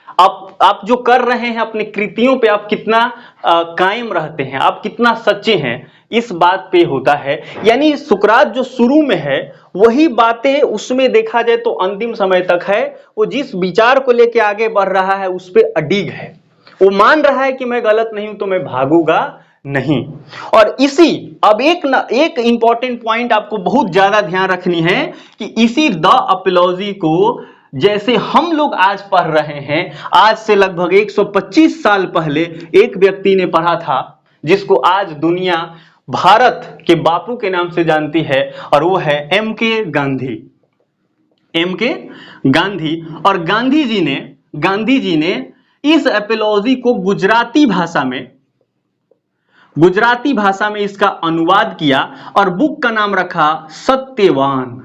आप जो कर रहे हैं अपनी कृतियों पे आप कितना कायम रहते हैं, आप कितना सच्चे हैं, इस बात पे होता है। यानी सुकरात जो शुरू में है वही बातें उसमें देखा जाए तो अंतिम समय तक है, वो जिस विचार को लेके आगे बढ़ रहा है उस पे अडिग है, वो मान रहा है कि मैं गलत नहीं हूं तो मैं भागूंगा नहीं। और इसी अब एक इंपॉर्टेंट पॉइंट आपको बहुत ज्यादा ध्यान रखनी है कि इसी द अपोलॉजी को जैसे हम लोग आज पढ़ रहे हैं, आज से लगभग 125 साल पहले एक व्यक्ति ने पढ़ा था, जिसको आज दुनिया भारत के बापू के नाम से जानती है, और वो है M.K. गांधी। M.K. गांधी। और गांधी जी ने इस एपोलॉजी को गुजराती भाषा में इसका अनुवाद किया और बुक का नाम रखा सत्यवान।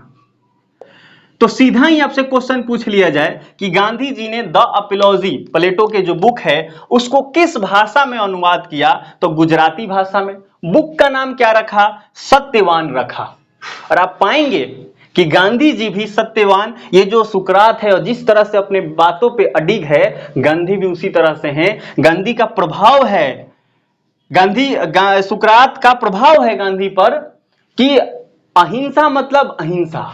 तो सीधा ही आपसे क्वेश्चन पूछ लिया जाए कि गांधी जी ने द अपोलॉजी, प्लेटो के जो बुक है, उसको किस भाषा में अनुवाद किया? तो गुजराती भाषा में। बुक का नाम क्या रखा? सत्यवान रखा। और आप पाएंगे कि गांधी जी भी सत्यवान, ये जो सुकरात है और जिस तरह से अपने बातों पे अडिग है, गांधी भी उसी तरह से हैं। गांधी का प्रभाव है, सुकरात का प्रभाव है गांधी पर कि अहिंसा मतलब अहिंसा।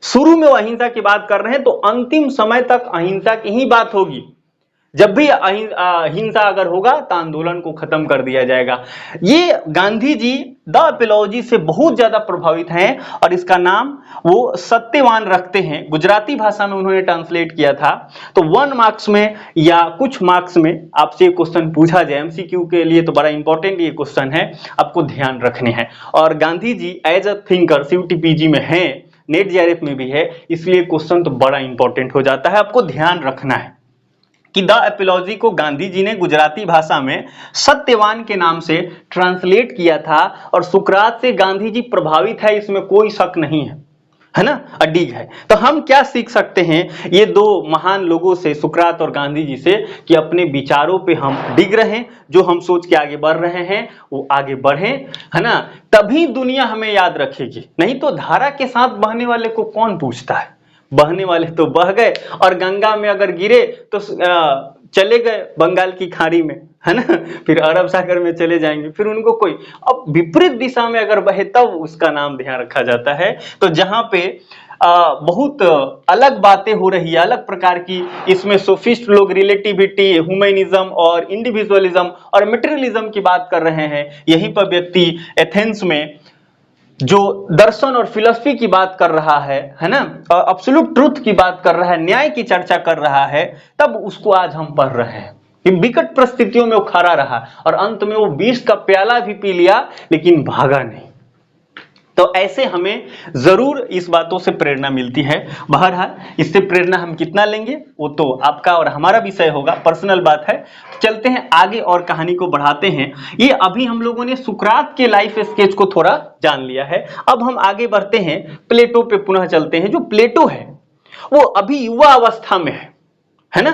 शुरू में वो अहिंसा की बात कर रहे हैं, तो अंतिम समय तक अहिंसा की ही बात होगी। जब भी हिंसा अगर होगा तो आंदोलन को खत्म कर दिया जाएगा। ये गांधी जी द अपोलॉजी से बहुत ज्यादा प्रभावित हैं और इसका नाम वो सत्यवान रखते हैं। गुजराती भाषा में उन्होंने ट्रांसलेट किया था। तो 1 मार्क्स में या कुछ मार्क्स में आपसे क्वेश्चन पूछा जाए, एमसीक्यू के लिए तो बड़ा इंपॉर्टेंट ये क्वेश्चन है, आपको ध्यान रखने हैं। और Gandhi ji as a thinker CUT-PG में है, नेट JRF में भी है, इसलिए क्वेश्चन तो बड़ा इंपॉर्टेंट हो जाता है, आपको ध्यान रखना है कि द एपोलॉजी को गांधी जी ने गुजराती भाषा में सत्यवान के नाम से ट्रांसलेट किया था। और सुकरात से गांधी जी प्रभावित है, इसमें कोई शक नहीं है ना, अडिग है। तो हम क्या सीख सकते हैं ये दो महान लोगों से, सुकरात और गांधी जी से, कि अपने विचारों पे हम डिग रहें, जो हम सोच के आगे बढ़ रहे हैं वो आगे बढ़ें, है ना, तभी दुनिया हमें याद रखेगी। नहीं तो धारा के साथ बहने वाले को कौन पूछता है, बहने वाले तो बह गए, और गंगा में अगर गिरे तो चले गए बंगाल की खाड़ी में, है ना, फिर अरब सागर में चले जाएंगे, फिर उनको कोई, अब विपरीत दिशा में अगर बहे तब उसका नाम ध्यान रखा जाता है। तो जहां पे बहुत अलग बातें हो रही है, अलग प्रकार की, इसमें सोफिस्ट लोग रिलेटिविटी, ह्यूमनिज्म और इंडिविजुअलिज्म और मटेरियलिज्म की बात कर रहे हैं, यहीं पर व्यक्ति एथेंस में जो दर्शन और फिलॉसफी की बात कर रहा है ना, एब्सोल्यूट ट्रुथ की बात कर रहा है, न्याय की चर्चा कर रहा है, तब उसको आज हम पढ़ रहे हैं। कि विकट परिस्थितियों में वो खड़ा रहा और अंत में वो विष का प्याला भी पी लिया, लेकिन भागा नहीं। तो ऐसे हमें जरूर इस बातों से प्रेरणा मिलती है। बहरहाल इससे प्रेरणा हम कितना लेंगे वो तो आपका और हमारा विषय होगा, पर्सनल बात है। चलते हैं आगे और कहानी को बढ़ाते हैं। ये अभी हम लोगों ने सुकरात के लाइफ स्केच को थोड़ा जान लिया है, अब हम आगे बढ़ते हैं, प्लेटो पे पुनः चलते हैं। जो प्लेटो है वो अभी युवा अवस्था में है ना,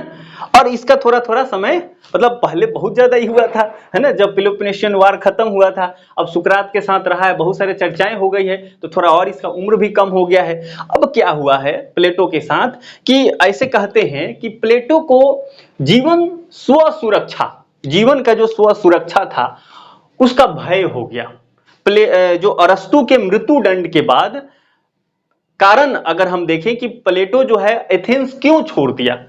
और इसका थोड़ा थोड़ा समय मतलब पहले बहुत ज्यादा ही हुआ था, है ना, जब पेलोपोनेशियन वार खत्म हुआ था। अब सुकरात के साथ रहा है, बहुत सारे चर्चाएं हो गई है, तो थोड़ा और इसका उम्र भी कम हो गया है। अब क्या हुआ है प्लेटो के साथ कि ऐसे कहते हैं कि प्लेटो को जीवन स्व सुरक्षा, जीवन का जो स्व सुरक्षा था उसका भय हो गया। जो अरस्तु के मृत्यु दंड के बाद कारण अगर हम देखें कि प्लेटो जो है एथेंस क्यों छोड़ दिया,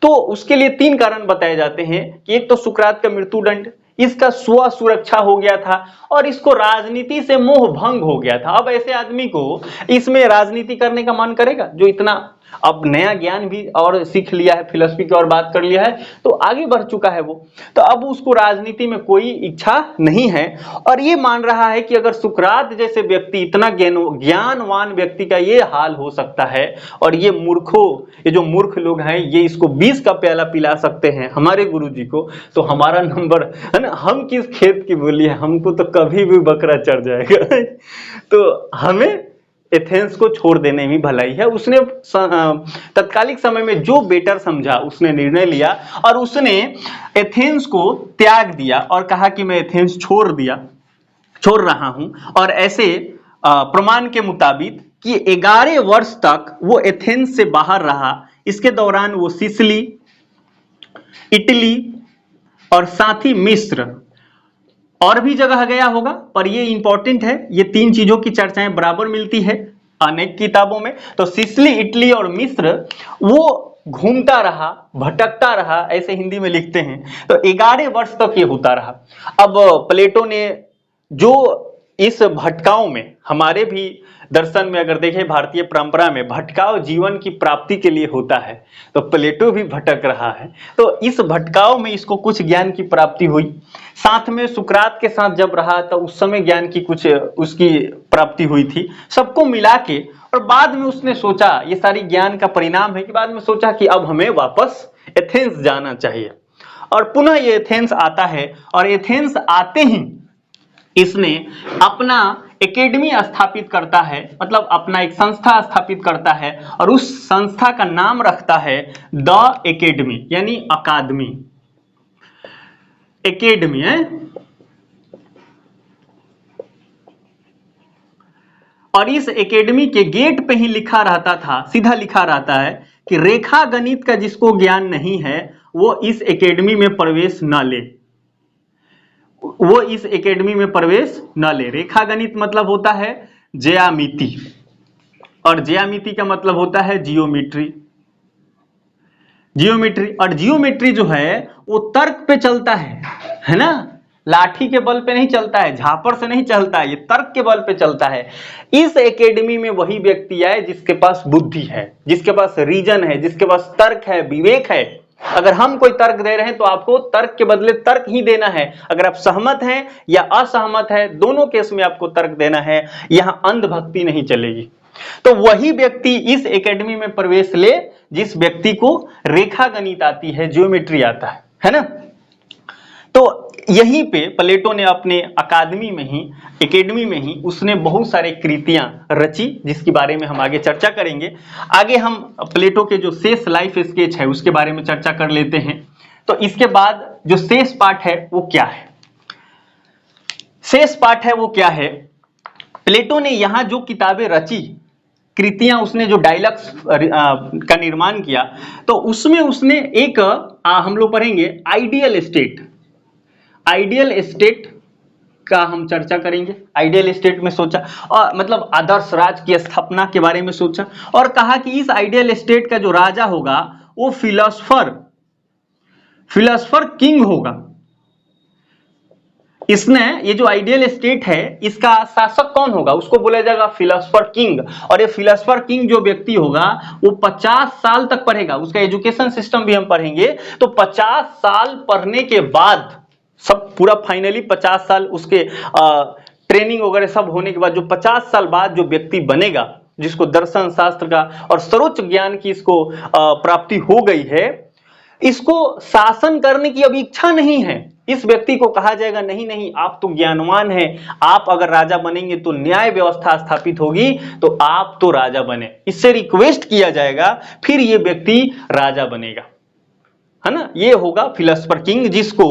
तो उसके लिए 3 कारण बताए जाते हैं कि एक तो सुकरात का मृत्युदंड, इसका स्व सुरक्षा हो गया था, और इसको राजनीति से मोह भंग हो गया था। अब ऐसे आदमी को इसमें राजनीति करने का मन करेगा जो इतना अब नया ज्ञान भी और सीख लिया है, फिलॉसफी की और बात कर लिया है, तो आगे बढ़ चुका है वो, तो अब उसको राजनीति में कोई इच्छा नहीं है। और ये मान रहा है कि अगर सुकरात जैसे व्यक्ति, इतना ज्ञानवान व्यक्ति का ये हाल हो सकता है, और ये मूर्खों, ये जो मूर्ख लोग हैं ये इसको 20 का प्याला पिला सकते हैं हमारे गुरुजी को, तो हमारा नंबर है ना, हम किस खेत की बोली है, हमको तो कभी भी बकरा चढ़ जाएगा। तो हमें एथेंस को छोड़ देने में भलाई है। उसने तत्कालिक समय में जो बेटर समझा उसने निर्णय लिया, और उसने एथेंस को त्याग दिया और कहा कि मैं एथेंस छोड़ रहा हूं। और ऐसे प्रमाण के मुताबिक कि 11 वर्ष तक वो एथेंस से बाहर रहा। इसके दौरान वो सिसिली, इटली और साथ ही मिस्र और भी जगह गया होगा, पर ये इंपॉर्टेंट है, ये 3 चीजों की चर्चाएं बराबर मिलती है अनेक किताबों में। तो सिसिली, इटली और मिस्र वो घूमता रहा, भटकता रहा, ऐसे हिंदी में लिखते हैं। तो 11 वर्ष तक ये होता रहा। अब प्लेटो ने जो इस भटकाव में, हमारे भी दर्शन में अगर देखें, भारतीय परंपरा में भटकाव जीवन की प्राप्ति के लिए होता है, तो प्लेटो भी भटक रहा है। तो इस भटकाव में इसको कुछ ज्ञान की प्राप्ति हुई। साथ में सुकरात के साथ जब रहा तो उस समय ज्ञान की कुछ उसकी प्राप्ति हुई थी, सबको मिला के। और बाद में उसने सोचा, ये सारी ज्ञान का परिणाम है कि बाद में सोचा कि अब हमें वापस एथेंस जाना चाहिए। और पुनः ये एथेंस आता है, और एथेंस आते ही इसने अपना एकेडमी स्थापित करता है, मतलब अपना एक संस्था स्थापित करता है, और उस संस्था का नाम रखता है द एकेडमी, यानी अकादमी, एकेडमी है। और इस एकेडमी के गेट पे ही लिखा रहता था, सीधा लिखा रहता है कि रेखा गणित का जिसको ज्ञान नहीं है वो इस एकेडमी में प्रवेश न ले, वो इस एकेडमी में प्रवेश न ले। रेखा गणित मतलब होता है ज्यामिति, और ज्यामिति का मतलब होता है जियोमेट्री। और जियोमेट्री जो है वो तर्क पे चलता है ना, लाठी के बल पे नहीं चलता है, झापर से नहीं चलता है, ये तर्क के बल पे चलता है। इस एकेडमी में वही व्यक्ति आए जिसके पास बुद्धि है, जिसके पास रीजन है, जिसके पास तर्क है, विवेक है। अगर हम कोई तर्क दे रहे हैं तो आपको तर्क के बदले तर्क ही देना है। अगर आप सहमत हैं या असहमत है, दोनों केस में आपको तर्क देना है, यहां अंधभक्ति नहीं चलेगी। तो वही व्यक्ति इस एकेडमी में प्रवेश ले जिस व्यक्ति को रेखा गणित आती है, ज्योमेट्री आता है ना। तो यहीं पे प्लेटो ने अपने अकादमी में ही, एकेडमी में ही उसने बहुत सारे कृतियां रची, जिसके बारे में हम आगे चर्चा करेंगे। आगे हम प्लेटो के जो शेष लाइफ स्केच है उसके बारे में चर्चा कर लेते हैं। तो इसके बाद जो शेष पार्ट है वो क्या है, शेष पार्ट है वो क्या है, प्लेटो ने यहां जो किताबें रची, कृतियां, उसने जो डायलॉग्स का निर्माण किया, तो उसमें उसने एक हम लोग पढ़ेंगे आइडियल स्टेट का हम चर्चा करेंगे। आइडियल स्टेट में सोचा, और मतलब आदर्श राज की स्थापना के बारे में सोचा, और कहा कि इस आइडियल स्टेट का जो राजा होगा वो फिलोसफर किंग होगा। इसने ये जो आइडियल स्टेट है इसका शासक कौन होगा, उसको बोला जाएगा फिलोसफर किंग। और ये फिलोसफर किंग जो व्यक्ति होगा वो 50 साल तक पढ़ेगा, उसका एजुकेशन सिस्टम भी हम पढ़ेंगे। तो 50 साल पढ़ने के बाद सब पूरा फाइनली 50 साल उसके ट्रेनिंग वगैरह सब होने के बाद जो 50 साल बाद जो व्यक्ति बनेगा, जिसको दर्शन शास्त्र का और सर्वोच्च ज्ञान की इसको प्राप्ति हो गई है, इसको शासन करने की अभी इच्छा नहीं है। इस व्यक्ति को कहा जाएगा नहीं नहीं, आप तो ज्ञानवान हैं, आप अगर राजा बनेंगे तो न्याय व्यवस्था स्थापित होगी, तो आप तो राजा बने, इससे रिक्वेस्ट किया जाएगा, फिर ये व्यक्ति राजा बनेगा, है ना। ये होगा फिलोसफर किंग, जिसको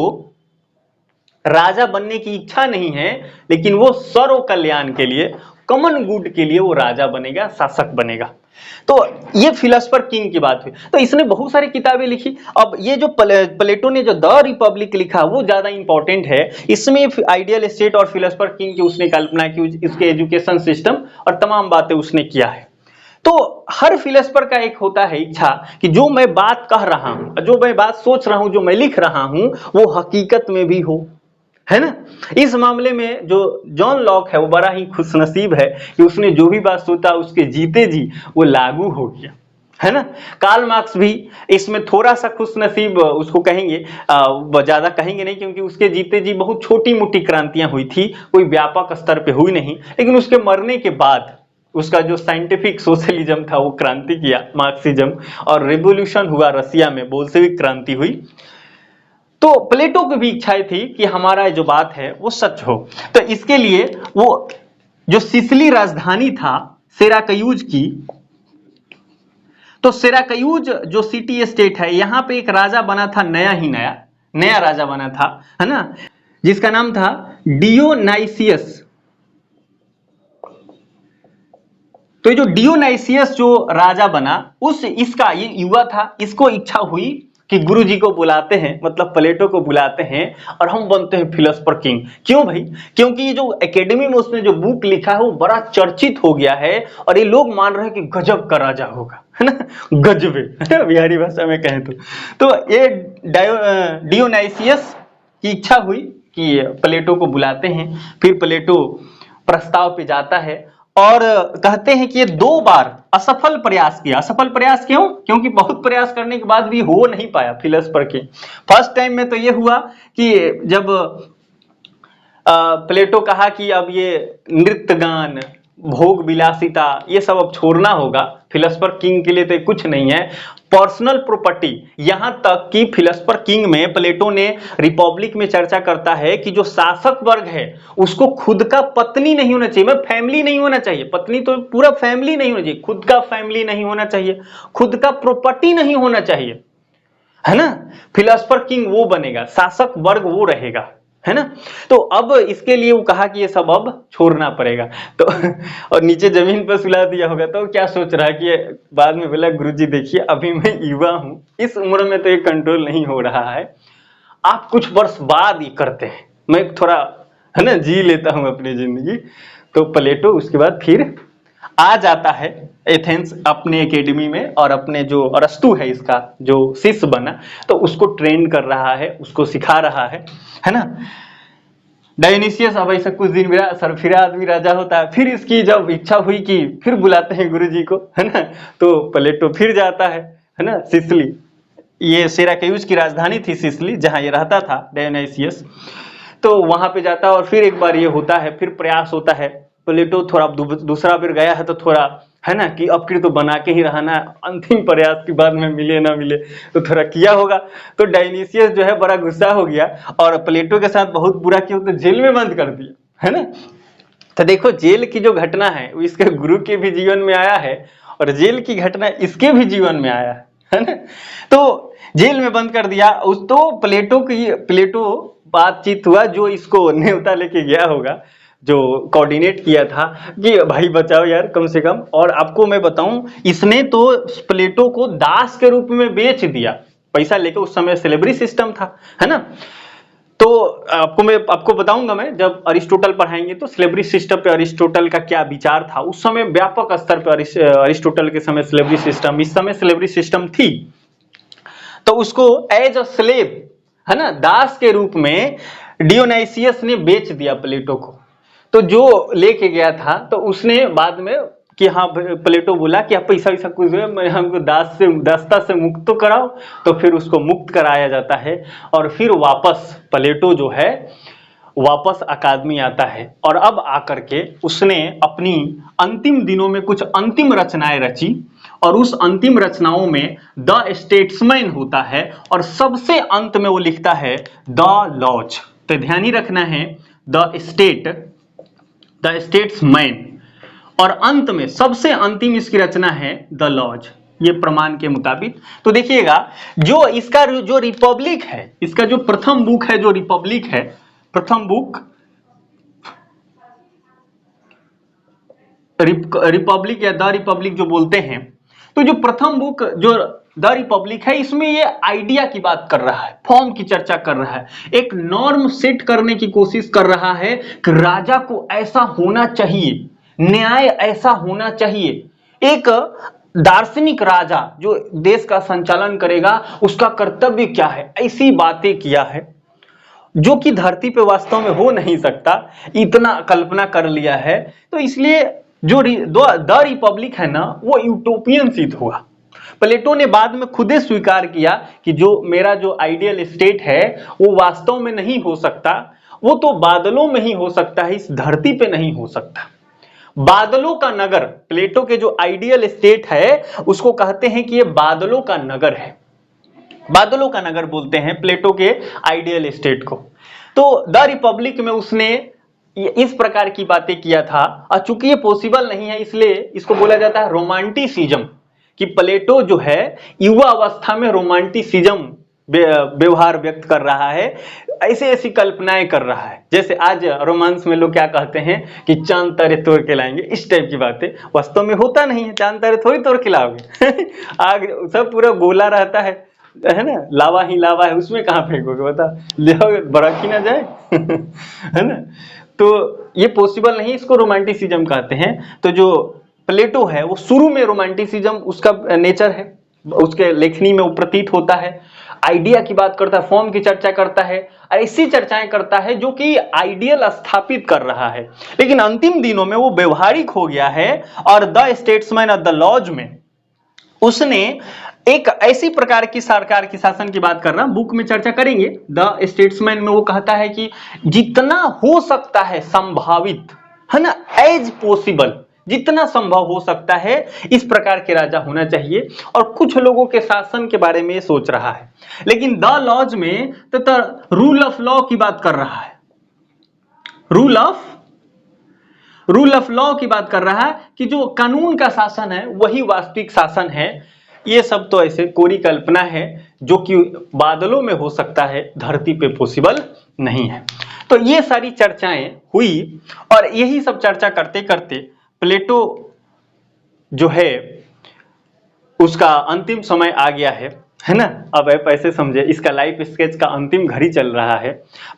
राजा बनने की इच्छा नहीं है, लेकिन वो सर्व कल्याण के लिए, कॉमन गुड के लिए वो राजा बनेगा, शासक बनेगा। तो ये फिलोसफर किंग की बात हुई। तो इसने बहुत सारी किताबें लिखी। अब ये जो प्लेटो ने जो द रिपब्लिक लिखा वो ज्यादा इंपॉर्टेंट है। इसमें आइडियल स्टेट और फिलोसफर किंग की उसने कल्पना की, इसके एजुकेशन सिस्टम और तमाम बातें उसने किया है। तो हर फिलोसफर का एक होता है इच्छा कि जो मैं बात कह रहा हूं, जो मैं बात सोच रहा हूं, जो मैं लिख रहा हूं, वो हकीकत में भी हो, है ना। इस मामले में जो जॉन लॉक है वो बड़ा ही खुशनसीब है कि उसने जो भी बात सोचा उसके जीते जी वो लागू हो गया, है ना। कार्ल मार्क्स भी इसमें थोड़ा सा खुशनसीब उसको कहेंगे, ज्यादा कहेंगे नहीं, क्योंकि उसके जीते जी बहुत छोटी मोटी क्रांतियां हुई थी, कोई व्यापक स्तर पे हुई नहीं। लेकिन उसके मरने के बाद उसका जो साइंटिफिक सोशलिज्म था वो क्रांति किया, मार्क्सिज्म, और रिवोल्यूशन हुआ रसिया में, बोल्शेविक क्रांति हुई। तो प्लेटो की भी इच्छा थी कि हमारा जो बात है वो सच हो। तो इसके लिए वो जो सिसिली राजधानी था सिराकयूज की, तो सिराकयूज जो सिटी स्टेट है, यहां पे एक राजा बना था, नया राजा बना था, है ना, जिसका नाम था डियोनाइसियस। तो ये जो डियोनाइसियस जो राजा बना, इसका ये युवा था, इसको इच्छा हुई कि गुरुजी को बुलाते हैं, मतलब प्लेटो को बुलाते हैं और हम बनते हैं फिलोसफर किंग। क्यों भाई? क्योंकि ये जो एकेडमी में उसने जो बुक लिखा है वो बड़ा चर्चित हो गया है और ये लोग मान रहे हैं कि गजब का राजा होगा, है ना, गजबे, बिहारी भाषा में कहें तो ये डियोनाइसियस की इच्छा हुई कि प्लेटो को बुलाते हैं। फिर प्लेटो प्रस्ताव पे जाता है और कहते हैं कि ये 2 बार असफल प्रयास किया। असफल प्रयास क्यों? क्योंकि बहुत प्रयास करने के बाद भी हो नहीं पाया फिलोसफर के। फर्स्ट टाइम में तो ये हुआ कि जब प्लेटो कहा कि अब ये नृत्य गान, भोग विलासिता, ये सब अब छोड़ना होगा, फिलोसफर किंग के लिए तो कुछ नहीं है, पर्सनल प्रॉपर्टी। यहां तक कि फिलोसफर किंग में प्लेटो ने रिपब्लिक में चर्चा करता है कि जो शासक वर्ग है उसको खुद का पत्नी नहीं होना चाहिए, मतलब फैमिली नहीं होना चाहिए, पत्नी तो पूरा फैमिली नहीं होना चाहिए, खुद का फैमिली नहीं होना चाहिए, खुद का प्रॉपर्टी नहीं होना चाहिए, है ना। फिलोसफर किंग वो बनेगा, शासक वर्ग वो रहेगा, है ना। तो अब इसके लिए वो कहा कि ये सब अब छोड़ना पड़ेगा। तो और नीचे जमीन पर सुला दिया होगा। तो क्या सोच रहा है कि बाद में बोला गुरुजी देखिए अभी मैं युवा हूं, इस उम्र में तो ये कंट्रोल नहीं हो रहा है, आप कुछ वर्ष बाद ये करते हैं, मैं थोड़ा, है ना, जी लेता हूं अपनी जिंदगी। तो प्लेटो उसके बाद फिर आ जाता है एथेंस अपने एकेडमी में और अपने जो अरस्तु है इसका जो शिष्य बना, तो उसको ट्रेन कर रहा है, उसको सिखा रहा है ना। डायोनिसियस अब ऐसा कुछ दिन सरफिरा आदमी राजा होता है। फिर इसकी जब इच्छा हुई कि फिर बुलाते हैं गुरुजी को, है ना, तो प्लेटो फिर जाता है ना, सिसिली, ये सिराक्यूज की राजधानी थी सिसिली, जहां ये रहता था डायोनिसियस। तो वहां पे जाता है और फिर एक बार ये होता है, फिर प्रयास होता है। प्लेटो थोड़ा दूसरा बार गया है तो थोड़ा, है ना, कि अब फिर तो बना के ही रहना है, अंतिम प्रयास के बाद में मिले ना मिले, तो थोड़ा किया होगा। तो डायोनिसियस जो है बड़ा गुस्सा हो गया और प्लेटो के साथ बहुत बुरा किया, तो जेल में बंद कर दिया, है ना। तो देखो जेल की जो घटना है वो इसके गुरु के भी जीवन में आया है और जेल की घटना इसके भी जीवन में आया है ना। तो जेल में बंद कर दिया उस, तो प्लेटो बातचीत हुआ, जो इसको न्योता लेके गया होगा, जो कोऑर्डिनेट किया था कि भाई बचाओ यार कम से कम। और आपको मैं बताऊं, इसने तो प्लेटो को दास के रूप में बेच दिया, पैसा लेके। उस समय स्लेवरी सिस्टम था, है ना। तो आपको बताऊंगा मैं जब अरिस्टोटल पढ़ाएंगे, तो स्लेवरी सिस्टम पे अरिस्टोटल का क्या विचार था। उस समय व्यापक स्तर पर अरिस्टोटल के समय स्लेवरी सिस्टम, इस समय स्लेवरी सिस्टम थी। तो उसको एज अ स्लेव, है ना, दास के रूप में डियोनाइसियस ने बेच दिया प्लेटो को। तो जो लेके गया था तो उसने बाद में कि हाँ, प्लेटो बोला कि आप पैसा वैसा कुछ हमको दासता से मुक्त तो कराओ। तो फिर उसको मुक्त कराया जाता है और फिर वापस प्लेटो जो है वापस अकादमी आता है और अब आकर के उसने अपनी अंतिम दिनों में कुछ अंतिम रचनाएं रची और उस अंतिम रचनाओं में द स्टेट्समैन होता है और सबसे अंत में वो लिखता है द लॉज। तो ध्यान ही रखना है द स्टेट्समैन और अंत में सबसे अंतिम इसकी रचना है द लॉज, ये प्रमाण के मुताबिक। तो देखिएगा जो इसका जो रिपब्लिक है, इसका जो प्रथम बुक है, जो रिपब्लिक है, प्रथम बुक रिपब्लिक या द रिपब्लिक जो बोलते हैं, तो जो प्रथम बुक जो द रिपब्लिक है इसमें ये आइडिया की बात कर रहा है, फॉर्म की चर्चा कर रहा है, एक नॉर्म सेट करने की कोशिश कर रहा है कि राजा को ऐसा होना चाहिए, न्याय ऐसा होना चाहिए, एक दार्शनिक राजा जो देश का संचालन करेगा उसका कर्तव्य क्या है, ऐसी बातें किया है जो कि धरती पे वास्तव में हो नहीं सकता, इतना कल्पना कर लिया है। तो इसलिए जो द रिपब्लिक है ना वो यूटोपियन सिद्ध हुआ। प्लेटो ने बाद में खुद ही स्वीकार किया कि जो मेरा जो आइडियल स्टेट है वो वास्तव में नहीं हो सकता, वो तो बादलों में ही हो सकता है, इस धरती पे नहीं हो सकता। बादलों का नगर, प्लेटो के जो आइडियल स्टेट है उसको कहते हैं कि ये बादलों का नगर है, बादलों का नगर बोलते हैं प्लेटो के आइडियल स्टेट को। तो द रिपब्लिक में उसने इस प्रकार की बातें किया था और चूंकि ये पॉसिबल नहीं है इसलिए इसको बोला जाता है रोमांटिसिज्म, कि प्लेटो जो है युवा अवस्था में रोमांटिसिज्म व्यवहार व्यक्त कर रहा है, ऐसे ऐसी कल्पनाएं कर रहा है। जैसे आज रोमांस में लोग क्या कहते हैं कि चांद तारे तोड़ के लाएंगे, इस टाइप की बातें वास्तव में होता नहीं है, चांद तारे थोड़ी तोड़ के लाओगे आग सब पूरा गोला रहता है ना, लावा ही लावा है, उसमें कहाँ फेंकोगे बता, ले बरक ही ना जाए है ना। तो ये पॉसिबल नहीं, इसको रोमांटिसिज्म कहते हैं। तो जो प्लेटो है वो शुरू में रोमांटिसिज्म उसका नेचर है, उसके लेखनी में वो प्रतीत होता है, आइडिया की बात करता है, फॉर्म की चर्चा करता है, ऐसी चर्चाएं करता है जो कि आइडियल स्थापित कर रहा है। लेकिन अंतिम दिनों में वो व्यवहारिक हो गया है और the statesman of the laws में उसने एक ऐसी प्रकार की सरकार की शासन की बात कर रहा, बुक में चर्चा करेंगे। द स्टेट्समैन में वो कहता है कि जितना हो सकता है संभावित, है ना, एज पॉसिबल, जितना संभव हो सकता है इस प्रकार के राजा होना चाहिए और कुछ लोगों के शासन के बारे में सोच रहा है। लेकिन द लॉज में तो रूल ऑफ लॉ की बात कर रहा है, रूल ऑफ लॉ की बात कर रहा है कि जो कानून का शासन है वही वास्तविक शासन है। ये सब तो ऐसे कोरी कल्पना है जो कि बादलों में हो सकता है, धरती पे पॉसिबल नहीं है। तो ये सारी चर्चाएं हुई और यही सब चर्चा करते करते प्लेटो जो है उसका अंतिम समय आ गया है ना। अब आप ऐसे समझे इसका लाइफ स्केच का अंतिम घड़ी चल रहा है।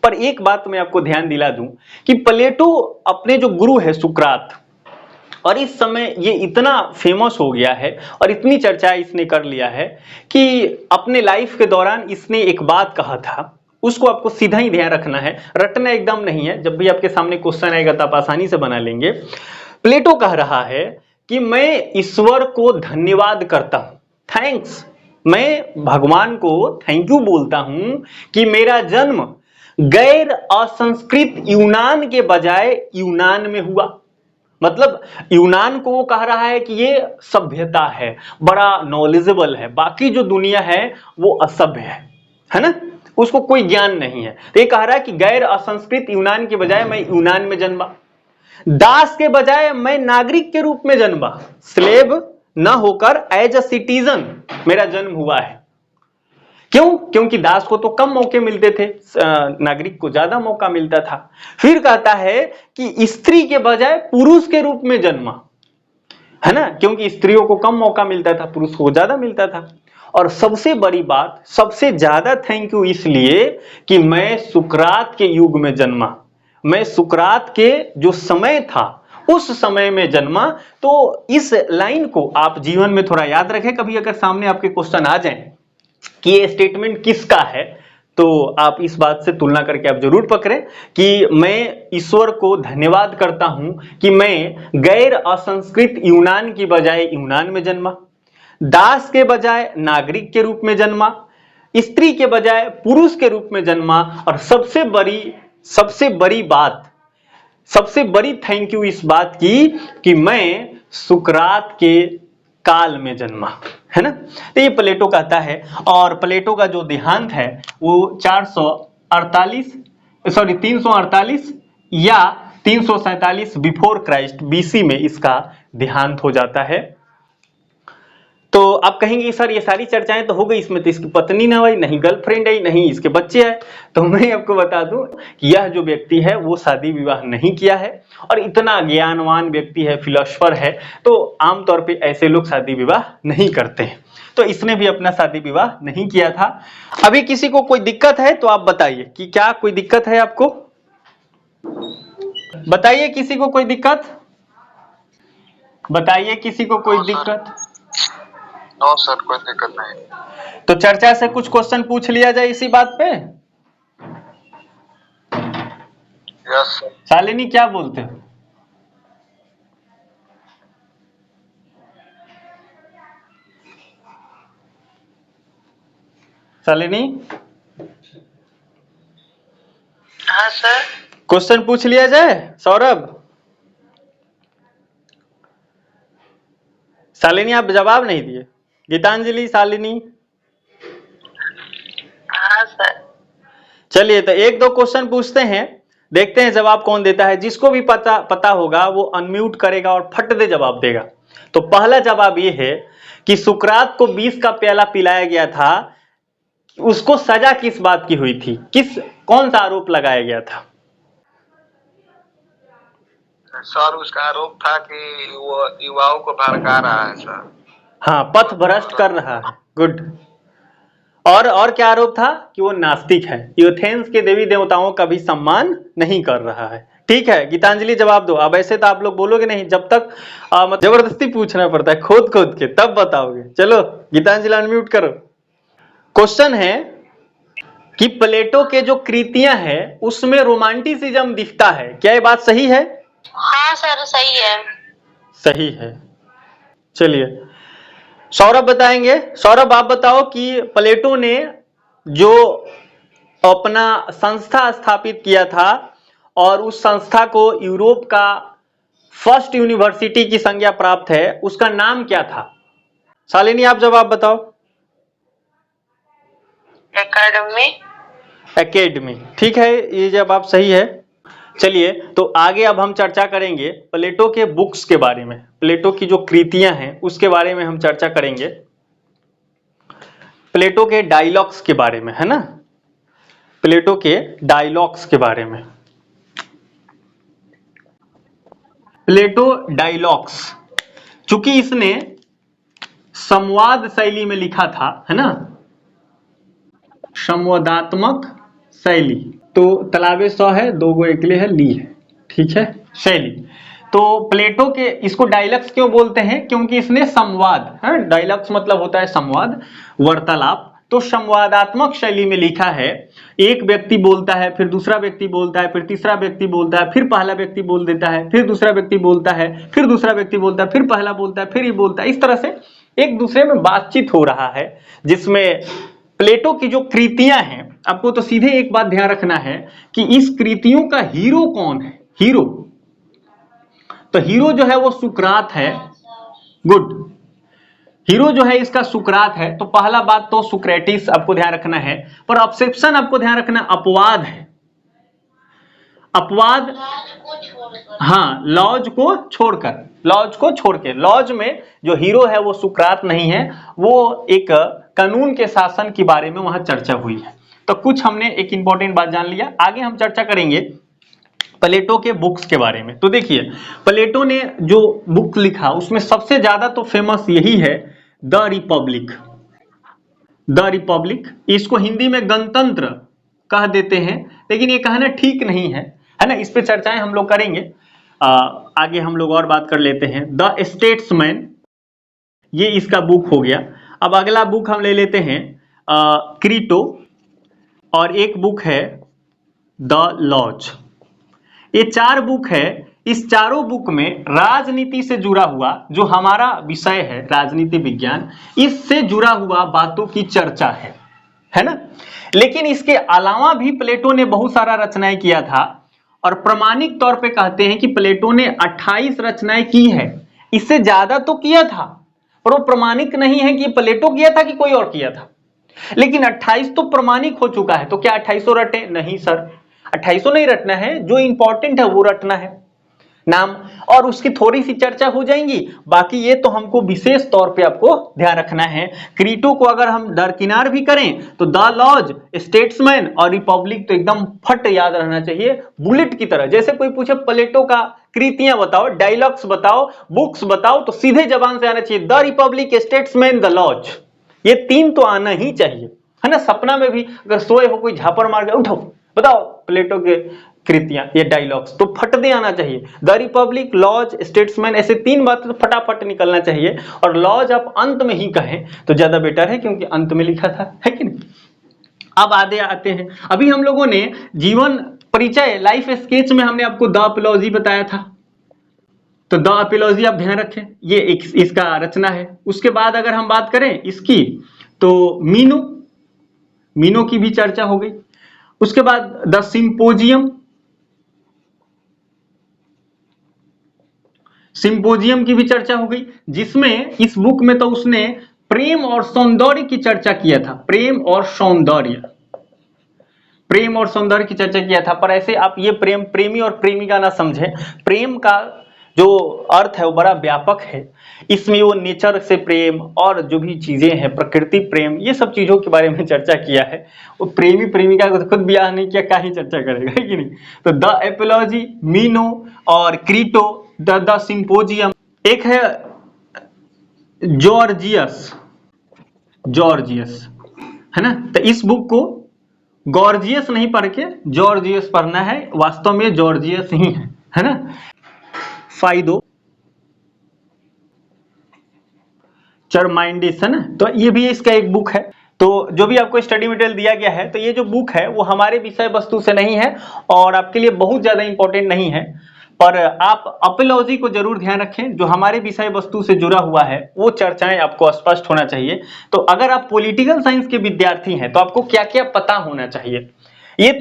पर एक बात मैं आपको ध्यान दिला दूं कि प्लेटो अपने जो गुरु है सुकरात, और इस समय ये इतना फेमस हो गया है और इतनी चर्चा इसने कर लिया है कि अपने लाइफ के दौरान इसने एक बात कहा था, उसको आपको सीधा ही ध्यान रखना है, रटना एकदम नहीं है। जब भी आपके सामने क्वेश्चन आएगा तो आप आसानी से बना लेंगे। प्लेटो कह रहा है कि मैं ईश्वर को धन्यवाद करता हूं, थैंक्स, मैं भगवान को थैंक यू बोलता हूं कि मेरा जन्म गैर असंस्कृत यूनान के बजाय यूनान में हुआ। मतलब यूनान को वो कह रहा है कि ये सभ्यता है, बड़ा नॉलेजेबल है, बाकी जो दुनिया है वो असभ्य है ना, उसको कोई ज्ञान नहीं है। तो ये कह रहा है कि गैर असंस्कृत यूनान के बजाय मैं यूनान में जन्मा, दास के बजाय मैं नागरिक के रूप में जन्मा, स्लेव न होकर एज अ सिटीजन मेरा जन्म हुआ है। क्यों? क्योंकि दास को तो कम मौके मिलते थे, नागरिक को ज्यादा मौका मिलता था। फिर कहता है कि स्त्री के बजाय पुरुष के रूप में जन्मा, है ना, क्योंकि स्त्रियों को कम मौका मिलता था, पुरुष को ज्यादा मिलता था। और सबसे बड़ी बात, सबसे ज्यादा थैंक यू इसलिए कि मैं सुकरात के युग में जन्मा, मैं सुकरात के जो समय था उस समय में जन्मा। तो इस लाइन को आप जीवन में थोड़ा याद रखें, कभी अगर सामने आपके क्वेश्चन आ जाए कि ये स्टेटमेंट किसका है तो आप इस बात से तुलना करके आप जरूर पकड़ें कि मैं ईश्वर को धन्यवाद करता हूं कि मैं गैर असंस्कृत यूनान की बजाय यूनान में जन्मा, दास के बजाय नागरिक के रूप में जन्मा, स्त्री के बजाय पुरुष के रूप में जन्मा, और सबसे बड़ी सबसे बड़ी बात, सबसे बड़ी थैंक यू इस बात की कि मैं सुकरात के काल में जन्मा, है ना। तो ये प्लेटो कहता है। और प्लेटो का जो देहांत है वो 348 या 347 बिफोर क्राइस्ट बीसी में इसका देहांत हो जाता है। तो आप कहेंगे सर ये सारी चर्चाएं तो हो गई, इसमें तो इसकी पत्नी ना हुई, नहीं गर्लफ्रेंड है, नहीं इसके बच्चे हैं। तो मैं आपको बता दूं कि यह जो व्यक्ति है वो शादी विवाह नहीं किया है और इतना ज्ञानवान व्यक्ति है, फिलोसफर है, तो आमतौर पे ऐसे लोग शादी विवाह नहीं करते हैं। तो इसने भी अपना शादी विवाह नहीं किया था। अभी किसी को कोई दिक्कत है तो आप बताइए कि क्या कोई दिक्कत है आपको, बताइए किसी को कोई दिक्कत, बताइए किसी को कोई दिक्कत। नो सर, कोई दिक्कत नहीं। तो चर्चा से कुछ क्वेश्चन पूछ लिया जाए इसी बात पे। Yes sir. शालिनी क्या बोलते हो? शालिनी, हाँ सर। क्वेश्चन पूछ लिया जाए। सौरभ, शालिनी आप जवाब नहीं दिए। गीतांजलि, शालिनी, हाँ सर। चलिए तो एक दो क्वेश्चन पूछते हैं, देखते हैं जवाब कौन देता है। जिसको भी पता होगा वो अनम्यूट करेगा और फट दे जवाब देगा। तो पहला जवाब ये है कि सुकरात को 20 का प्याला पिलाया गया था, उसको सजा किस बात की हुई थी, कौन सा आरोप लगाया गया था? सर उसका आरोप था कि वो युवाओं को भड़का रहा है सर। हाँ, पथ भ्रष्ट कर रहा है। गुड। और क्या आरोप था? कि वो नास्तिक है, एथेंस के देवी देवताओं का भी सम्मान नहीं कर रहा है। ठीक है गीतांजलि जवाब दो। अब ऐसे तो आप लोग बोलोगे नहीं, जब तक जबरदस्ती पूछना पड़ता है, खोद खोद के तब बताओगे। चलो गीतांजलि अनम्यूट करो। क्वेश्चन है कि प्लेटो के जो कृतियां हैं उसमें रोमांटिसिज्म दिखता है, क्या ये बात सही है? हाँ सर सही है। सही है। चलिए सौरभ बताएंगे। सौरभ आप बताओ कि प्लेटो ने जो अपना संस्था स्थापित किया था और उस संस्था को यूरोप का फर्स्ट यूनिवर्सिटी की संज्ञा प्राप्त है, उसका नाम क्या था? शालिनी आप जवाब बताओ। एकेडमी। ठीक है, ये जवाब सही है। चलिए तो आगे अब हम चर्चा करेंगे प्लेटो के बुक्स के बारे में, प्लेटो की जो कृतियां हैं उसके बारे में हम चर्चा करेंगे, प्लेटो के डायलॉग्स के बारे में, है ना, प्लेटो के डायलॉग्स के बारे में। प्लेटो डायलॉग्स, चूंकि इसने संवाद शैली में लिखा था, है ना, संवादात्मक शैली। तो तलाबे सौ है, दो गो एकले है, ली है, ठीक है, शैली। तो प्लेटो के इसको डायलॉग्स क्यों बोलते हैं? क्योंकि इसने संवाद, है, डायलॉग्स मतलब होता है संवाद, वार्तालाप। तो संवादात्मक शैली में लिखा है। एक व्यक्ति बोलता है, फिर दूसरा व्यक्ति बोलता है, फिर तीसरा व्यक्ति बोलता है, फिर पहला व्यक्ति बोल देता है, फिर दूसरा व्यक्ति बोलता है, फिर दूसरा व्यक्ति बोलता है, फिर पहला बोलता है, फिर ये बोलता है। इस तरह से एक दूसरे में बातचीत हो रहा है, जिसमें प्लेटो की जो कृतियां हैं, आपको तो सीधे एक बात ध्यान रखना है कि इस कृतियों का हीरो कौन है। हीरो, तो हीरो जो है वो सुकरात है। गुड, हीरो जो है इसका सुकरात है। तो पहला बात तो सुक्रेटिस आपको ध्यान रखना है, पर ऑब्सेप्शन आपको ध्यान रखना, अपवाद है। अपवाद, हाँ, लॉज को छोड़कर, लॉज को छोड़ के, लॉज में जो हीरो है वो सुकरात नहीं है, वो एक कानून के शासन के बारे में वहां चर्चा हुई है। तो कुछ हमने एक इंपॉर्टेंट बात जान लिया। आगे हम चर्चा करेंगे प्लेटो के बुक्स के बारे में। तो देखिए प्लेटो ने जो बुक लिखा उसमें सबसे ज्यादा तो फेमस यही है, द रिपब्लिक। द रिपब्लिक, इसको हिंदी में गणतंत्र कह देते हैं, लेकिन ये कहना ठीक नहीं है, है ना। इस पे चर्चाएं हम लोग करेंगे। आगे हम लोग और बात कर लेते हैं। द स्टेट्समैन, ये इसका बुक हो गया। अब अगला बुक हम ले लेते हैं क्रीटो, और एक बुक है द लॉज। ये 4 बुक है। इस चारों बुक में राजनीति से जुड़ा हुआ, जो हमारा विषय है राजनीति विज्ञान, इससे जुड़ा हुआ बातों की चर्चा है। है ना। लेकिन इसके अलावा भी प्लेटो ने बहुत सारा रचनाएं किया था और प्रमाणिक तौर पे कहते हैं कि प्लेटो ने 28 रचनाएं की है। इससे ज्यादा तो किया था पर वो प्रमाणिक नहीं है कि प्लेटो किया था कि कोई और किया था, लेकिन 28 तो प्रमाणिक हो चुका है। तो क्या 2800 रटे? नहीं सर, 2800 नहीं रटना है, जो इंपॉर्टेंट है वो रटना है नाम, और उसकी थोड़ी सी चर्चा हो जाएंगी। बाकी ये तो हमको विशेष तौर पे आपको ध्यान रखना है। क्रीटो को अगर हम दरकिनार भी करें तो द लॉज, स्टेट्समैन और रिपब्लिक तो एकदम फट याद रहना चाहिए, बुलेट की तरह। जैसे कोई पूछे प्लेटो का कृतियां बताओ, डायलॉग्स बताओ, बुक्स बताओ, तो सीधे जबान से आना चाहिए the republic, statesman, the laws. ये तीन तो आना ही चाहिए, है ना। सपना में भी अगर सोए हो कोई झापड़ मार के उठो बताओ प्लेटो के कृतियां, ये डायलॉग्स तो फट दे आना चाहिए। द रिपब्लिक, लॉज, स्टेट्समैन, ऐसे तीन बातें तो फटाफट निकलना चाहिए। और लॉज आप अंत में ही कहें तो ज्यादा बेटर है, क्योंकि अंत में लिखा था, है कि नहीं। अब आगे आते हैं, अभी हम लोगों ने जीवन परिचय, लाइफ स्केच में हमने आपको द एपिलॉजी बताया था, तो द एपिलॉजी आप ध्यान रखें, ये इसका रचना है। उसके बाद अगर हम बात करें इसकी, तो मीनो की भी चर्चा हो गई। उसके बाद द सिंपोजियम की भी चर्चा हो गई, जिसमें इस बुक में तो उसने प्रेम और सौंदर्य की चर्चा किया था। प्रेम और सौंदर्य की चर्चा किया था। पर ऐसे आप ये प्रेमी और प्रेमिका ना समझें। प्रेम का जो अर्थ है वो बड़ा व्यापक है। इसमें वो नेचर से प्रेम और जो भी चीजें हैं, प्रकृति प्रेम, ये सब चीजों के बारे में चर्चा किया है। वो प्रेमी प्रेमिका को तो खुद ब्याह नहीं किया, क्या ही चर्चा करेगा, है कि नहीं। तो द एपिलॉजी, मीनो और क्रीटो, द सिंपोजियम। एक है जॉर्जियस, है ना। तो इस बुक को गॉर्जियस नहीं पढ़ के जॉर्जियस पढ़ना है, वास्तव में जॉर्जियस ही है ना। फाइदो चरमाइंडिस, है ना। तो ये भी इसका एक बुक है। तो जो भी आपको स्टडी मटेरियल दिया गया है, तो ये जो बुक है वो हमारे विषय वस्तु से नहीं है और आपके लिए बहुत ज्यादा इंपॉर्टेंट नहीं है, पर आप एपिलॉजी को जरूर ध्यान रखें। जो हमारे विषय वस्तु से जुड़ा हुआ है वो चर्चाएं आपको स्पष्ट होना चाहिए। तो अगर आप पॉलिटिकल साइंस के विद्यार्थी हैं तो आपको क्या क्या पता होना चाहिए, ये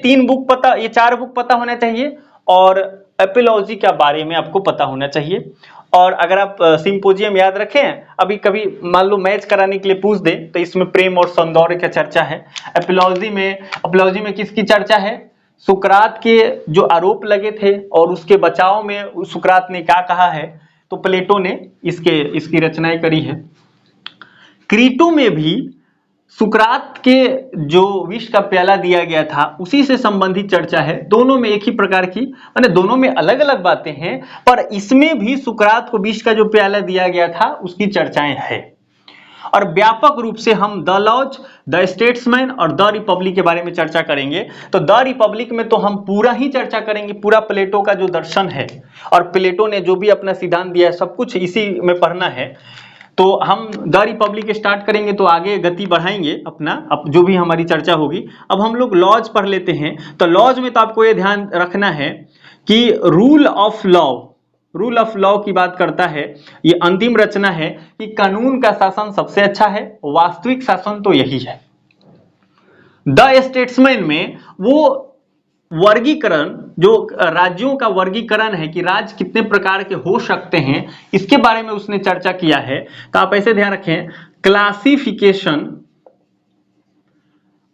4 बुक पता होना चाहिए और एपिलॉजी के बारे में आपको पता होना चाहिए। और अगर आप सिंपोजियम याद रखें, अभी कभी मान लो मैच कराने के लिए पूछ दे तो इसमें प्रेम और सौंदर्य की चर्चा है। एपिलॉजी में किसकी चर्चा है? सुकरात के जो आरोप लगे थे और उसके बचाव में सुकरात ने क्या कहा है, तो प्लेटो ने इसकी रचनाएं करी है। क्रीटो में भी सुकरात के जो विष का प्याला दिया गया था उसी से संबंधित चर्चा है। दोनों में एक ही प्रकार की, माने दोनों में अलग अलग बातें हैं, पर इसमें भी सुकरात को विष का जो प्याला दिया गया था उसकी चर्चाएं हैं। और व्यापक रूप से हम द लॉज, द स्टेट्समैन और द रिपब्लिक के बारे में चर्चा करेंगे। तो द रिपब्लिक में तो हम पूरा ही चर्चा करेंगे, पूरा प्लेटो का जो दर्शन है और प्लेटो ने जो भी अपना सिद्धांत दिया है सब कुछ इसी में पढ़ना है। तो हम द रिपब्लिक स्टार्ट करेंगे तो आगे गति बढ़ाएंगे अपना, अब जो भी हमारी चर्चा होगी। अब हम लोग लॉज पढ़ लेते हैं। तो लॉज में तो आपको ये ध्यान रखना है कि रूल ऑफ लॉ की बात करता है। ये अंतिम रचना है कि कानून का शासन सबसे अच्छा है, वास्तविक शासन तो यही है। द स्टेट्समैन में वो वर्गीकरण, जो राज्यों का वर्गीकरण है कि राज्य कितने प्रकार के हो सकते हैं, इसके बारे में उसने चर्चा किया है। तो आप ऐसे ध्यान रखें, क्लासिफिकेशन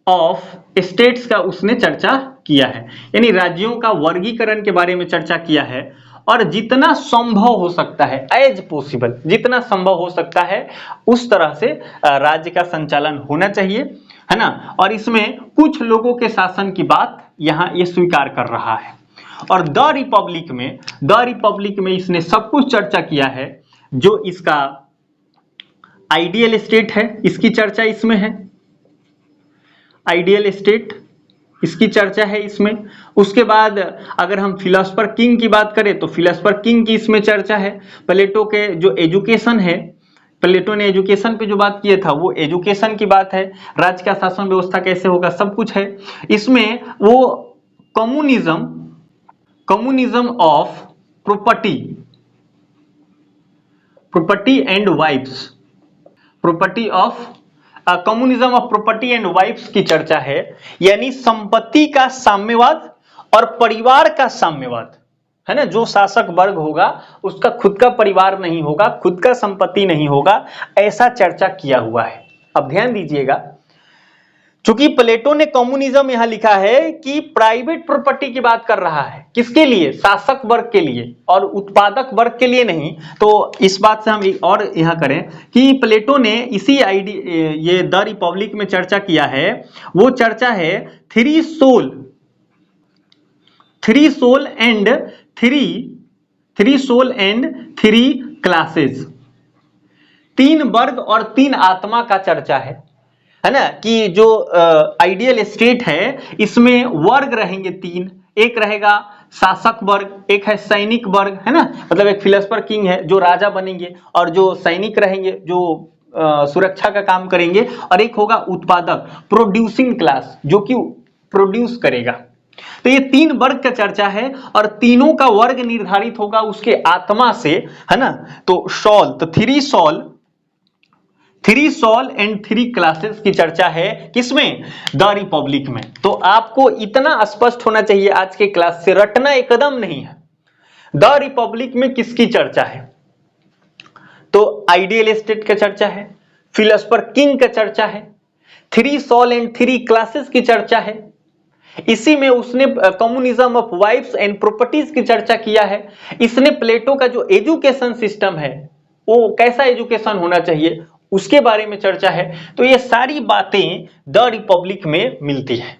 ऑफ स्टेट्स का उसने चर्चा किया है, यानी राज्यों का वर्गीकरण के बारे में चर्चा किया है। और जितना संभव हो सकता है, एज पॉसिबल, जितना संभव हो सकता है उस तरह से राज्य का संचालन होना चाहिए, है ना। और इसमें कुछ लोगों के शासन की बात यहाँ ये स्वीकार कर रहा है। और द रिपब्लिक में इसने सब कुछ चर्चा किया है। जो इसका आइडियल स्टेट है इसकी चर्चा इसमें है, आइडियल स्टेट इसकी चर्चा है इसमें। उसके बाद अगर हम फिलोसफर किंग की बात करें तो फिलोसफर किंग की इसमें चर्चा है। प्लेटो के जो एजुकेशन है, प्लेटो ने एजुकेशन पे जो बात किया था वो एजुकेशन की बात है। राज्य का शासन व्यवस्था कैसे होगा सब कुछ है इसमें। वो communism of property and wives, property of communism of property and wives की चर्चा है, यानी संपत्ति का साम्यवाद और परिवार का साम्यवाद, है ना। जो शासक वर्ग होगा उसका खुद का परिवार नहीं होगा, खुद का संपत्ति नहीं होगा, ऐसा चर्चा किया हुआ है। अब ध्यान दीजिएगा, चूंकि प्लेटो ने कम्युनिज्म यहां लिखा है कि प्राइवेट प्रॉपर्टी की बात कर रहा है, किसके लिए? शासक वर्ग के लिए, और उत्पादक वर्ग के लिए नहीं। तो इस बात से हम और यहां करें कि प्लेटो ने इसी ये द रिपब्लिक में चर्चा किया है, वो चर्चा है three soul and three classes, 3 वर्ग और 3 आत्मा का चर्चा है ना। कि जो आइडियल स्टेट है इसमें वर्ग रहेंगे 3, एक रहेगा शासक वर्ग, एक है सैनिक वर्ग, है ना, मतलब एक फिलोसफर किंग है जो राजा बनेंगे, और जो सैनिक रहेंगे जो सुरक्षा का काम करेंगे, और एक होगा उत्पादक प्रोड्यूसिंग क्लास जो कि प्रोड्यूस करेगा। तो ये 3 वर्ग का चर्चा है, और तीनों का वर्ग निर्धारित होगा उसके आत्मा से, है ना। तो सोल, तो थ्री सोल एंड 3 क्लासेस की चर्चा है, किसमें? द रिपब्लिक में। तो आपको इतना स्पष्ट होना चाहिए आज के क्लास से, रटना एकदम नहीं है। द रिपब्लिक में किसकी चर्चा है? तो आइडियल स्टेट का चर्चा है, फिलोसफर किंग का चर्चा है, 3 सोल एंड 3 क्लासेस की चर्चा है। इसी में उसने communism of wives and properties की चर्चा किया है। इसने प्लेटो का जो एजुकेशन सिस्टम है वो कैसा एजुकेशन होना चाहिए उसके बारे में चर्चा है। तो ये सारी बातें द रिपब्लिक में मिलती है।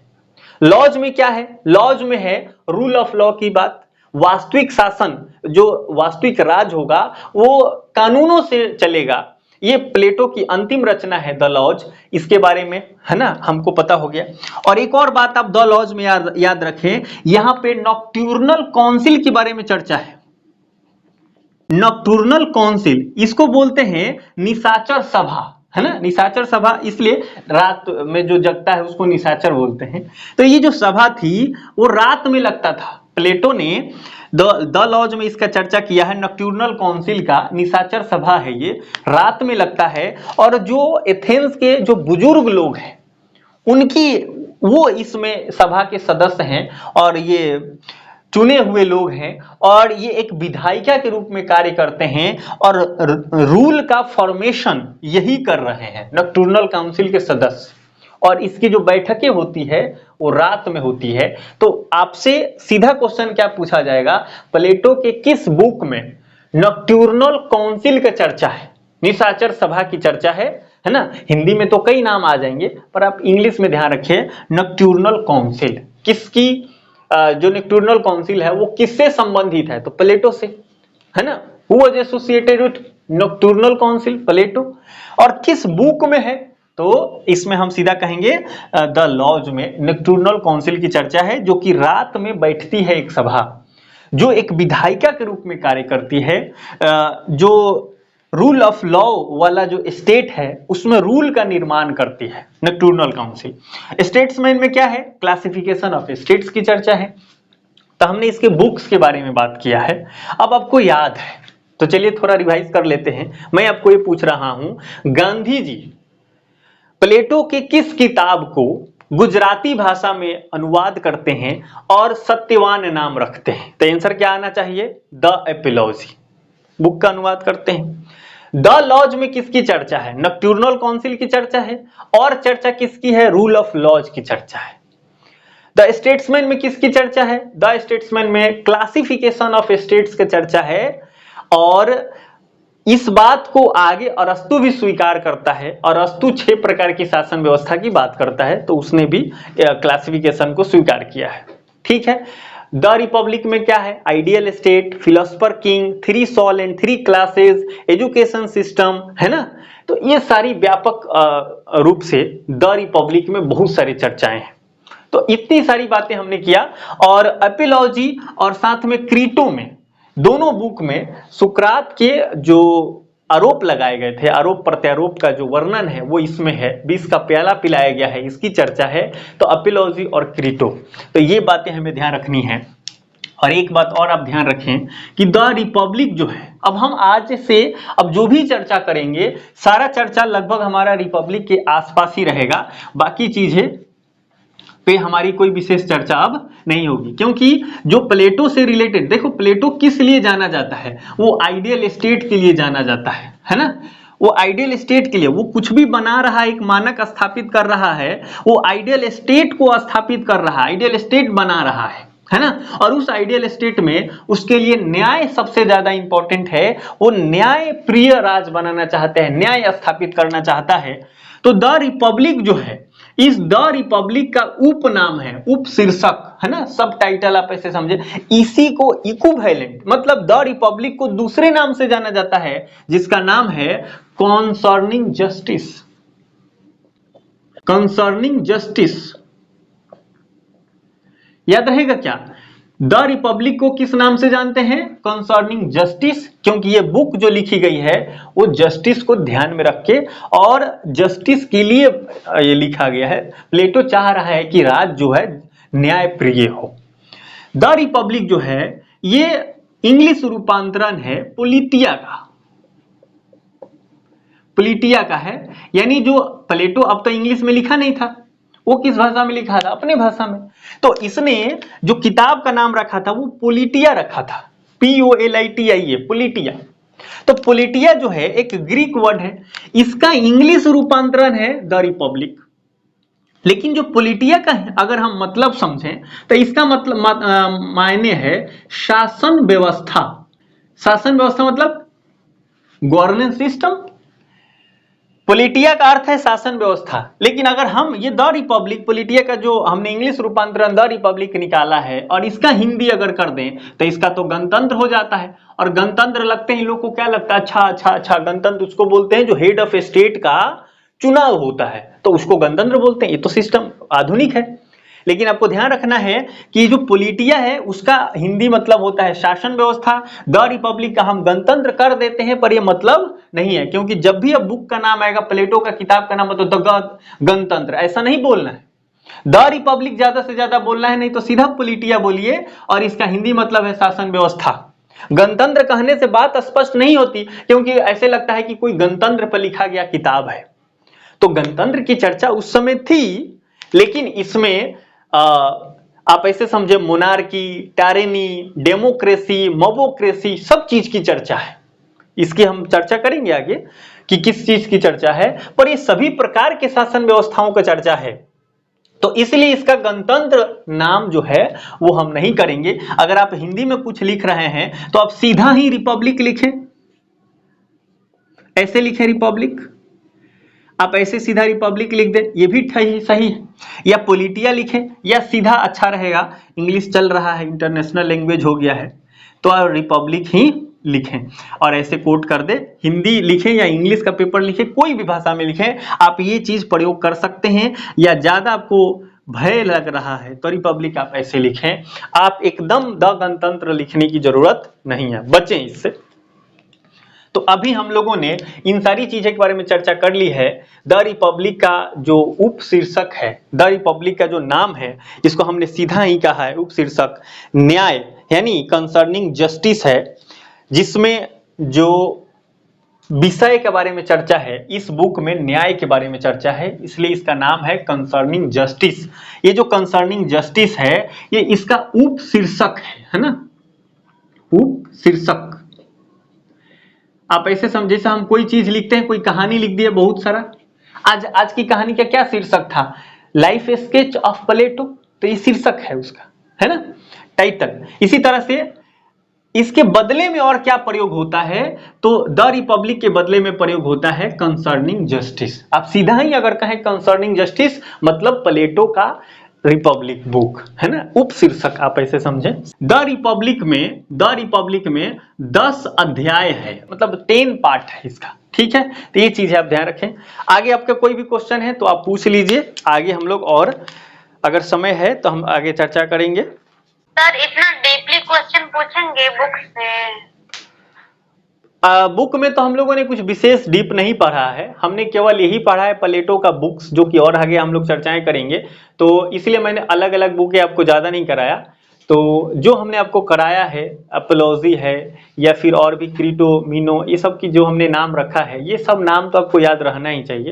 लॉज में क्या है? लॉज में है रूल ऑफ लॉ की बात, वास्तविक शासन, जो वास्तविक राज होगा वो कानूनों से चलेगा। ये प्लेटो की अंतिम रचना है द लॉज, इसके बारे में, है ना, हमको पता हो गया। और एक और बात आप द लॉज में याद रखें, यहां पे नॉक्टर्नल काउंसिल के बारे में चर्चा है। नॉक्टर्नल काउंसिल, इसको बोलते हैं निशाचर सभा, है ना। निशाचर सभा इसलिए रात में जो जगता है उसको निशाचर बोलते हैं। तो ये जो सभा थी वो रात में लगता था। प्लेटो ने द लॉज में इसका चर्चा किया है, नॉक्टर्नल काउंसिल का, निशाचर सभा है ये, रात में लगता है। और जो एथेंस के जो बुजुर्ग लोग हैं उनकी, वो इसमें सभा के सदस्य हैं, और ये चुने हुए लोग हैं, और ये एक विधायिका के रूप में कार्य करते हैं, और रूल का फॉर्मेशन यही कर रहे हैं नॉक्टर्नल काउंसिल के सदस्य। और इसकी जो बैठकें होती है वो रात में होती है। तो आपसे सीधा क्वेश्चन क्या पूछा जाएगा, प्लेटो के किस बुक में नॉक्टर्नल काउंसिल का चर्चा है, निशाचर सभा की चर्चा है ना। हिंदी में तो कई नाम आ जाएंगे, पर आप इंग्लिश में ध्यान रखिए, नॉक्टर्नल काउंसिल किसकी, जो नॉक्टर्नल काउंसिल है वो किससे संबंधित है? तो प्लेटो से, है ना। Who was associated with nocturnal council? Plato. और किस बुक में है? तो इसमें हम सीधा कहेंगे द लॉज में नॉक्टर्नल काउंसिल की चर्चा है, जो कि रात में बैठती है एक सभा, जो एक विधायिका के रूप में कार्य करती है। जो रूल ऑफ लॉ वाला जो स्टेट है उसमें रूल का निर्माण करती है नॉक्टर्नल काउंसिल। स्टेट्समैन में क्या है? क्लासिफिकेशन ऑफ स्टेट्स की चर्चा है। तो हमने इसके बुक्स के बारे में बात किया है। अब आपको याद है तो चलिए थोड़ा रिवाइज कर लेते हैं। मैं आपको ये पूछ रहा हूं, गांधी जी प्लेटो के किस किताब को गुजराती भाषा में अनुवाद करते हैं और सत्यवान नाम रखते हैं? तो आंसर क्या आना चाहिए? द एपिलॉजी बुक का अनुवाद करते हैं। द लॉज में किसकी चर्चा है? नॉक्टर्नल काउंसिल की चर्चा है। और चर्चा किसकी है? रूल ऑफ लॉज की चर्चा है। द स्टेट्समैन में किसकी चर्चा है? द स्टेट्समैन में क्लासिफिकेशन ऑफ स्टेट्स की चर्चा है। और इस बात को आगे अरस्तु भी स्वीकार करता है, और अरस्तु 6 प्रकार की शासन व्यवस्था की बात करता है, तो उसने भी क्लासिफिकेशन को स्वीकार किया है। ठीक है। द रिपब्लिक में क्या है? Ideal state, philosopher king, 3 soul and 3 classes, education system, है ना। तो ये सारी व्यापक रूप से द रिपब्लिक में बहुत सारी चर्चाएं हैं। तो इतनी सारी बातें हमने किया। और एपिलॉजी और साथ में क्रीटो में, दोनों बुक में सुकरात के जो आरोप लगाए गए थे, आरोप प्रत्यारोप का जो वर्णन है वो इसमें है। 20 का प्याला पिलाया गया है, इसकी चर्चा है। तो एपिलॉजी और क्रीटो, तो ये बातें हमें ध्यान रखनी है। और एक बात और आप ध्यान रखें कि द रिपब्लिक जो है, अब हम आज से अब जो भी चर्चा करेंगे सारा चर्चा लगभग हमारा रिपब्लिक के आसपास ही रहेगा, बाकी चीजें पे हमारी कोई विशेष चर्चा अब नहीं होगी, क्योंकि जो प्लेटो से रिलेटेड, देखो प्लेटो किस लिए जाना जाता है, वो आइडियल स्टेट के लिए जाना जाता है ना, वो आइडियल स्टेट के लिए वो कुछ भी बना रहा है, एक मानक स्थापित कर रहा है, वो आइडियल स्टेट को स्थापित कर रहा है, आइडियल स्टेट बना रहा है ना, और उस आइडियल स्टेट में उसके लिए न्याय सबसे ज्यादा इंपॉर्टेंट है, वो न्याय प्रिय राज बनाना चाहते हैं, न्याय स्थापित करना चाहता है। तो द रिपब्लिक जो है, इस द रिपब्लिक का उपनाम है, उपशीर्षक है ना, सब टाइटल आप ऐसे समझे, इसी को इक्विवेलेंट मतलब द रिपब्लिक को दूसरे नाम से जाना जाता है जिसका नाम है कंसर्निंग जस्टिस। कंसर्निंग जस्टिस याद रहेगा क्या? द रिपब्लिक को किस नाम से जानते हैं? कंसर्निंग जस्टिस, क्योंकि ये बुक जो लिखी गई है वो जस्टिस को ध्यान में रख के और जस्टिस के लिए ये लिखा गया है। प्लेटो चाह रहा है कि राज जो है न्याय प्रिय हो। द रिपब्लिक जो है ये इंग्लिश रूपांतरण है पोलिटिया का, पोलिटिया का है, यानी जो प्लेटो अब तो इंग्लिश में लिखा नहीं था, वो किस भाषा में लिखा था? अपने भाषा में। तो इसने जो किताब का नाम रखा था वो पोलिटिया रखा था, POLITIA, पोलिटिया। तो पोलिटिया जो है एक ग्रीक वर्ड है, इसका इंग्लिश रूपांतरण है द रिपब्लिक। लेकिन जो पोलिटिया का है अगर हम मतलब समझें तो इसका मतलब मायने है शासन व्यवस्था। शासन व्यवस्था मतलब गवर्नेंस सिस्टम। पोलिटिया का अर्थ है शासन व्यवस्था। लेकिन अगर हम ये द रिपब्लिक, पोलिटिया का जो हमने इंग्लिश रूपांतरण द रिपब्लिक निकाला है और इसका हिंदी अगर कर दें तो इसका तो गणतंत्र हो जाता है। और गणतंत्र लगते हैं इन लोग को क्या लगता है? अच्छा, गणतंत्र उसको बोलते हैं जो हेड ऑफ स्टेट का चुनाव होता है, तो उसको गणतंत्र बोलते हैं। ये तो सिस्टम आधुनिक है। लेकिन आपको ध्यान रखना है कि जो पोलिटिया है उसका हिंदी मतलब होता है शासन व्यवस्था। द रिपब्लिक का हम गणतंत्र कर देते हैं, पर यह मतलब नहीं है, क्योंकि जब भी अब बुक का नाम आएगा, प्लेटो का किताब का नाम हो तो द गणतंत्र ऐसा नहीं बोलना है। द रिपब्लिक ज्यादा से ज्यादा बोलना है, नहीं तो सीधा पोलिटिया बोलिए और इसका हिंदी मतलब है शासन व्यवस्था। गणतंत्र कहने से बात स्पष्ट नहीं होती, क्योंकि ऐसे लगता है कि कोई गणतंत्र पर लिखा गया किताब है। तो गणतंत्र की चर्चा उस समय थी, लेकिन इसमें आप ऐसे समझे मोनार्की, टायरेनी, डेमोक्रेसी, मोबोक्रेसी सब चीज की चर्चा है। इसकी हम चर्चा करेंगे आगे कि किस चीज की चर्चा है, पर ये सभी प्रकार के शासन व्यवस्थाओं का चर्चा है। तो इसलिए इसका गणतंत्र नाम जो है वो हम नहीं करेंगे। अगर आप हिंदी में कुछ लिख रहे हैं तो आप सीधा ही रिपब्लिक लिखें, ऐसे लिखें रिपब्लिक, आप ऐसे सीधा रिपब्लिक लिख दें, ये भी सही है। या पोलिटिया लिखें, या सीधा अच्छा रहेगा, इंग्लिश चल रहा है, इंटरनेशनल लैंग्वेज हो गया है, तो आप रिपब्लिक ही लिखें और ऐसे कोट कर दे। हिंदी लिखें या इंग्लिश का पेपर लिखें, कोई भी भाषा में लिखें, आप ये चीज प्रयोग कर सकते हैं। या ज्यादा आपको भय लग रहा है तो रिपब्लिक आप ऐसे लिखें, आप एकदम द गणतंत्र लिखने की जरूरत नहीं है, बचें इससे। तो अभी हम लोगों ने इन सारी चीजें के बारे में चर्चा कर ली है। द रिपब्लिक का जो उपशीर्षक है, द रिपब्लिक का जो नाम है, इसको हमने सीधा ही कहा है उपशीर्षक न्याय यानी कंसर्निंग जस्टिस है, जिसमें जो विषय के बारे में चर्चा है इस बुक में न्याय के बारे में चर्चा है, इसलिए इसका नाम है कंसर्निंग जस्टिस। ये जो कंसर्निंग जस्टिस है ये इसका उपशीर्षक है ना, उपशीर्षक। आप ऐसे समझे, जैसे हम कोई चीज लिखते हैं, कोई कहानी लिख दी है बहुत सारा, आज की कहानी का क्या शीर्षक था? लाइफ स्केच ऑफ प्लेटो, तो ये शीर्षक है उसका, है ना, टाइटल। इसी तरह से इसके बदले में और क्या प्रयोग होता है? तो द रिपब्लिक के बदले में प्रयोग होता है कंसर्निंग जस्टिस। आप सीधा ही अगर कहें कंसर्निंग जस्टिस मतलब प्लेटो का रिपब्लिक बुक, है ना, उपशीर्षक आप ऐसे समझें। द रिपब्लिक में 10 अध्याय है, मतलब 10 पार्ट है इसका, ठीक है। तो ये चीज है, आप ध्यान रखें। आगे आपका कोई भी क्वेश्चन है तो आप पूछ लीजिए, आगे हम लोग और अगर समय है तो हम आगे चर्चा करेंगे। सर इतना डीपली क्वेश्चन पूछेंगे बुक से? बुक में तो हम लोगों ने कुछ विशेष डीप नहीं पढ़ा है, हमने केवल यही पढ़ा है प्लेटो का बुक्स, जो कि और आगे हम लोग चर्चाएं करेंगे, तो इसलिए मैंने अलग अलग बुकें आपको ज्यादा नहीं कराया। तो जो हमने आपको कराया है, अपोलॉजी है या फिर और भी क्रीटो, मीनो, ये सब की जो हमने नाम रखा है, ये सब नाम तो आपको याद रहना ही चाहिए,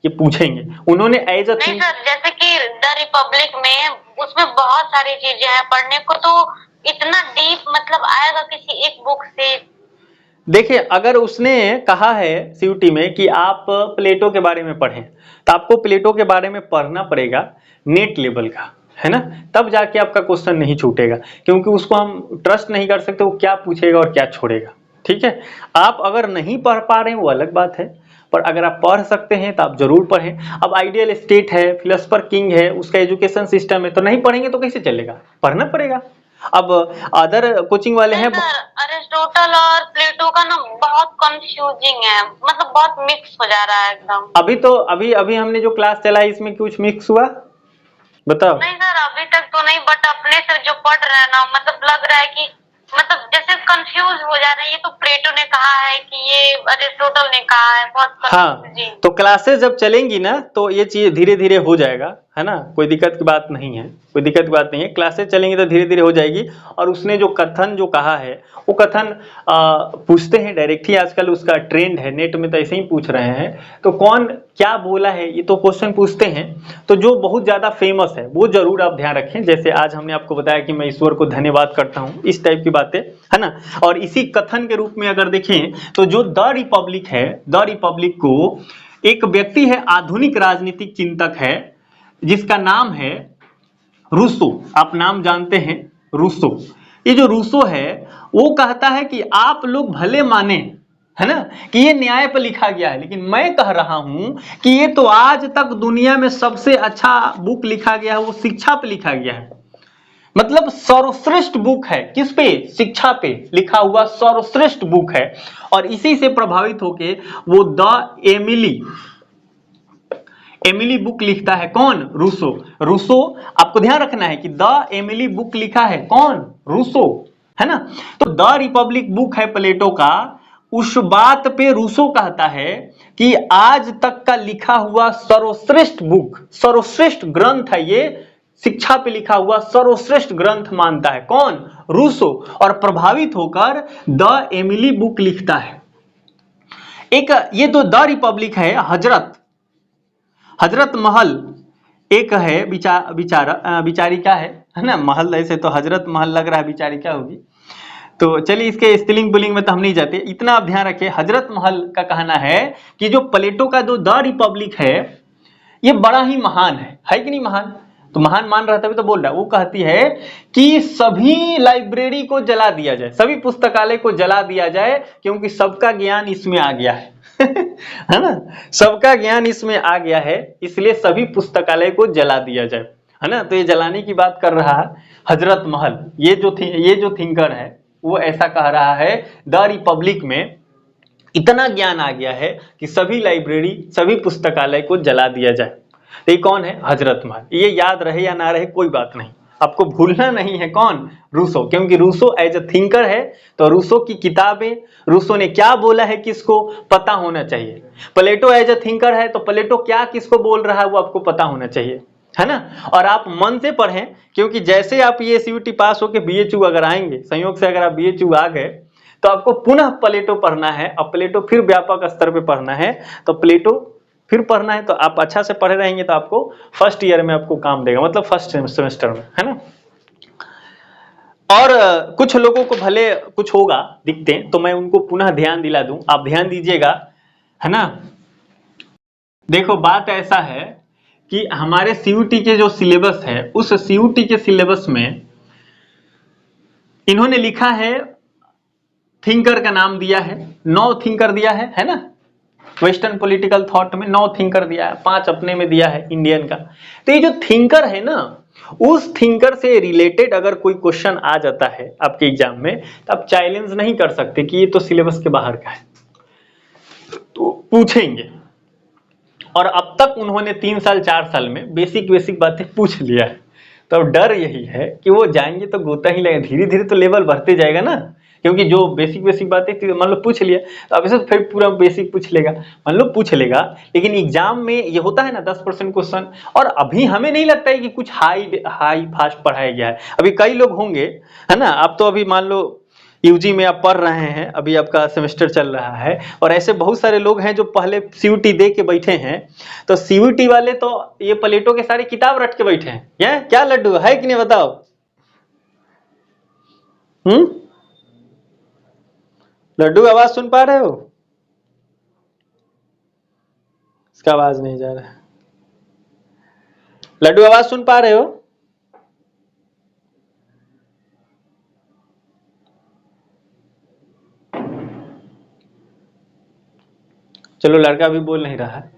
ये पूछेंगे। उन्होंने एज अ नहीं सर, जैसे कि द रिपब्लिक में उसमें बहुत सारी चीजें हैं पढ़ने को, तो इतना डीप मतलब आएगा किसी एक बुक से? देखिए, अगर उसने कहा है सीयूटी में कि आप प्लेटो के बारे में पढ़ें, तो आपको प्लेटो के बारे में पढ़ना पड़ेगा नेट लेवल का, है ना, तब जाके आपका क्वेश्चन नहीं छूटेगा, क्योंकि उसको हम ट्रस्ट नहीं कर सकते वो क्या पूछेगा और क्या छोड़ेगा। ठीक है, आप अगर नहीं पढ़ पा रहे हैं वो अलग बात है, पर अगर आप पढ़ सकते हैं तो आप जरूर पढ़ें। अब आइडियल स्टेट है, फिलोसफर किंग है, उसका एजुकेशन सिस्टम है, तो नहीं पढ़ेंगे तो कैसे चलेगा, पढ़ना पड़ेगा। अब अदर कोचिंग वाले हैं, अरिस्टोटल और प्लेटो का ना बहुत कंफ्यूजिंग है, मतलब बहुत मिक्स हो जा रहा है एकदम। अभी तो अभी हमने जो क्लास चला इसमें कुछ मिक्स हुआ, बताओ? नहीं सर, अभी तक तो नहीं, बट अपने से जो पढ़ रहे हैं ना, मतलब लग रहा है कि मतलब जैसे कंफ्यूज हो जा रहे हैं। ये तो प्लेटो ने कहा है कि ये अरिस्टोटल ने कहा है, बहुत हाँ, तो क्लासेस जब चलेंगी ना तो ये चीज धीरे धीरे हो जाएगा, है ना, कोई दिक्कत की बात नहीं है, कोई दिक्कत की बात नहीं है। क्लासेस चलेंगी तो धीरे धीरे हो जाएगी। और उसने जो कथन जो कहा है वो कथन पूछते हैं डायरेक्ट ही, आजकल उसका ट्रेंड है, नेट में तो ऐसे ही पूछ रहे हैं, तो कौन क्या बोला है ये तो क्वेश्चन पूछते हैं। तो जो बहुत ज्यादा फेमस है वो जरूर आप ध्यान रखें, जैसे आज हमने आपको बताया कि मैं ईश्वर को धन्यवाद करता हूँ, इस टाइप की बातें, है ना। और इसी कथन के रूप में अगर देखें तो जो द रिपब्लिक है, द रिपब्लिक को एक व्यक्ति है, आधुनिक राजनीतिक चिंतक है, जिसका नाम है रूसो। आप नाम जानते हैं, रूसो। ये जो रूसो है वो कहता है कि आप लोग भले माने, है ना, कि ये न्याय पर लिखा गया है, लेकिन मैं कह रहा हूं कि ये तो आज तक दुनिया में सबसे अच्छा बुक लिखा गया है, वो शिक्षा पे लिखा गया है। मतलब सर्वश्रेष्ठ बुक है, किस पे? शिक्षा पे लिखा हुआ सर्वश्रेष्ठ बुक है। और इसी से प्रभावित होके वो द एमिली बुक लिखता है। कौन? रूसो। रूसो, आपको ध्यान रखना है कि द एमिली बुक लिखा है कौन? रूसो, है ना। तो द रिपब्लिक बुक है प्लेटो का, उस बात पे रूसो कहता है कि आज तक का लिखा हुआ सर्वश्रेष्ठ बुक, सर्वश्रेष्ठ ग्रंथ है ये, शिक्षा पे लिखा हुआ सर्वश्रेष्ठ ग्रंथ मानता है। कौन? रूसो। और प्रभावित होकर द एमिली बुक लिखता है। एक ये तो द रिपब्लिक है, हजरत महल एक है, विचारिका है ना। महल ऐसे तो हजरत महल लग रहा है, विचारिका होगी। तो चलिए इसके स्पेलिंग बुलिंग में तो हम नहीं जाते, इतना आप ध्यान रखिए। हजरत महल का कहना है कि जो प्लेटो का जो द रिपब्लिक है ये बड़ा ही महान है कि नहीं महान? तो महान मान रहा तभी तो बोल रहा है। वो कहती है कि सभी लाइब्रेरी को जला दिया जाए, सभी पुस्तकालय को जला दिया जाए, क्योंकि सबका ज्ञान इसमें आ गया है है ना, सबका ज्ञान इसमें आ गया है, इसलिए सभी पुस्तकालय को जला दिया जाए, है ना। तो ये जलाने की बात कर रहा है हजरत महल। ये जो थिंकर है वो ऐसा कह रहा है द रिपब्लिक में इतना ज्ञान आ गया है कि सभी लाइब्रेरी, सभी पुस्तकालय को जला दिया जाए। तो ये कौन है? हजरत महल। ये याद रहे या ना रहे कोई बात नहीं, आपको भूलना नहीं है। कौन? रूसो। क्योंकि रूसो एज अ थिंकर है, तो रूसो की किताबें, रूसो ने क्या बोला है किसको पता होना चाहिए। प्लेटो एज अ थिंकर है, तो प्लेटो क्या किसको बोल रहा है वो आपको पता होना चाहिए, है ना। और आप मन से पढ़ें, क्योंकि जैसे आप ये सीयूटी पास होके बीएचयू अगर आएंगे, संयोग से अगर आप बीएचयू आ गए, तो आपको पुनः प्लेटो पढ़ना है। अब प्लेटो फिर व्यापक स्तर पे पढ़ना है, तो प्लेटो फिर पढ़ना है। तो आप अच्छा से पढ़े रहेंगे तो आपको फर्स्ट ईयर में आपको काम देगा, मतलब फर्स्ट सेमेस्टर में, है ना। और कुछ लोगों को भले कुछ होगा दिखते, तो मैं उनको पुनः ध्यान दिला दूं, आप ध्यान दीजिएगा, है ना। देखो बात ऐसा है कि हमारे सीयूटी के जो सिलेबस है, उस सीयूटी के सिलेबस में इन्होंने लिखा है, थिंकर का नाम दिया है, 9 थिंकर दिया है ना। वेस्टर्न पॉलिटिकल थॉट में 9 थिंकर दिया है, 5 अपने में दिया है इंडियन का। तो ये जो थिंकर है ना, उस थिंकर से रिलेटेड अगर कोई क्वेश्चन आ जाता है आपके एग्जाम में, तो आप चैलेंज नहीं कर सकते कि ये तो सिलेबस के बाहर का है, तो पूछेंगे। और अब तक उन्होंने 3 साल 4 साल में बेसिक बातें पूछ लिया है। तो डर यही है कि वो जाएंगे तो गोता ही लगेगा, धीरे धीरे तो लेवल बढ़ते जाएगा ना। क्योंकि जो बेसिक बेसिक बातें थी मान लो पूछ लिया तो अब इसे फिर पूरा बेसिक पूछ लेगा, मान लो पूछ लेगा। लेकिन एग्जाम में ये होता है ना 10% क्वेश्चन, और अभी हमें नहीं लगता है कि कुछ हाई फास्ट पढ़ाया गया है। अभी कई लोग होंगे, है ना, आप तो अभी मान लो यूजी में आप पढ़ रहे हैं, अभी आपका सेमेस्टर चल रहा है, और ऐसे बहुत सारे लोग हैं जो पहले सीयूटी दे के बैठे हैं। तो सीयूटी वाले तो ये प्लेटो के सारी किताब रट के बैठे हैं, क्या लड्डू है कि नहीं बताओ? लड्डू आवाज सुन पा रहे हो? इसका आवाज नहीं जा रहा है। लड्डू आवाज सुन पा रहे हो? चलो लड़का भी बोल नहीं रहा है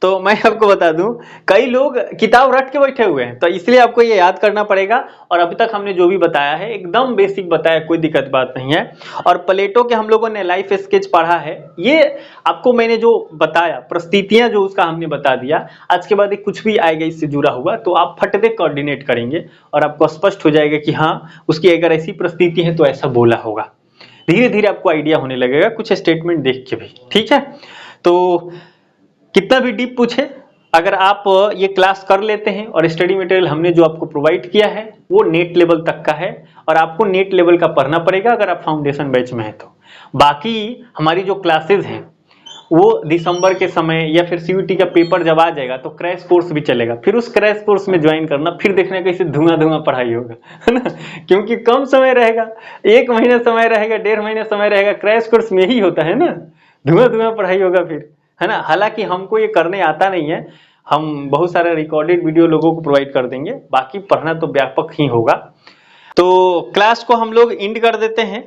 तो मैं आपको बता दूं, कई लोग किताब रट के बैठे हुए हैं, तो इसलिए आपको ये याद करना पड़ेगा। और अभी तक हमने जो भी बताया है एकदम बेसिक बताया, कोई दिक्कत बात नहीं है। और प्लेटो के हम लोगों ने लाइफ स्केच पढ़ा है, ये आपको मैंने जो बताया परिस्थितियां जो उसका हमने बता दिया। आज के बाद एक कुछ भी आएगा इससे जुड़ा हुआ तो आप फट दे कोऑर्डिनेट करेंगे और आपको स्पष्ट हो जाएगा कि हाँ उसकी अगर ऐसी परिस्थिति है तो ऐसा बोला होगा। धीरे धीरे आपको आइडिया होने लगेगा कुछ स्टेटमेंट देख के भी, ठीक है। तो कितना भी डीप पूछे, अगर आप ये क्लास कर लेते हैं और स्टडी मटेरियल हमने जो आपको प्रोवाइड किया है वो नेट लेवल तक का है, और आपको नेट लेवल का पढ़ना पड़ेगा अगर आप फाउंडेशन बैच में है तो। बाकी हमारी जो क्लासेस हैं वो दिसंबर के समय या फिर सीयूटी का पेपर जब आ जाएगा तो क्रैश कोर्स भी चलेगा, फिर उस क्रैश कोर्स में ज्वाइन करना, फिर देखना कैसे धुआं पढ़ाई होगा, है ना, क्योंकि कम समय रहेगा, 1 महीना समय रहेगा, 1.5 महीना समय रहेगा, क्रैश कोर्स में ही होता है ना, धुआं पढ़ाई होगा फिर, है ना। हालांकि हमको ये करने आता नहीं है, हम बहुत सारे रिकॉर्डेड वीडियो लोगों को प्रोवाइड कर देंगे, बाकी पढ़ना तो व्यापक ही होगा। तो क्लास को हम लोग एंड कर देते हैं।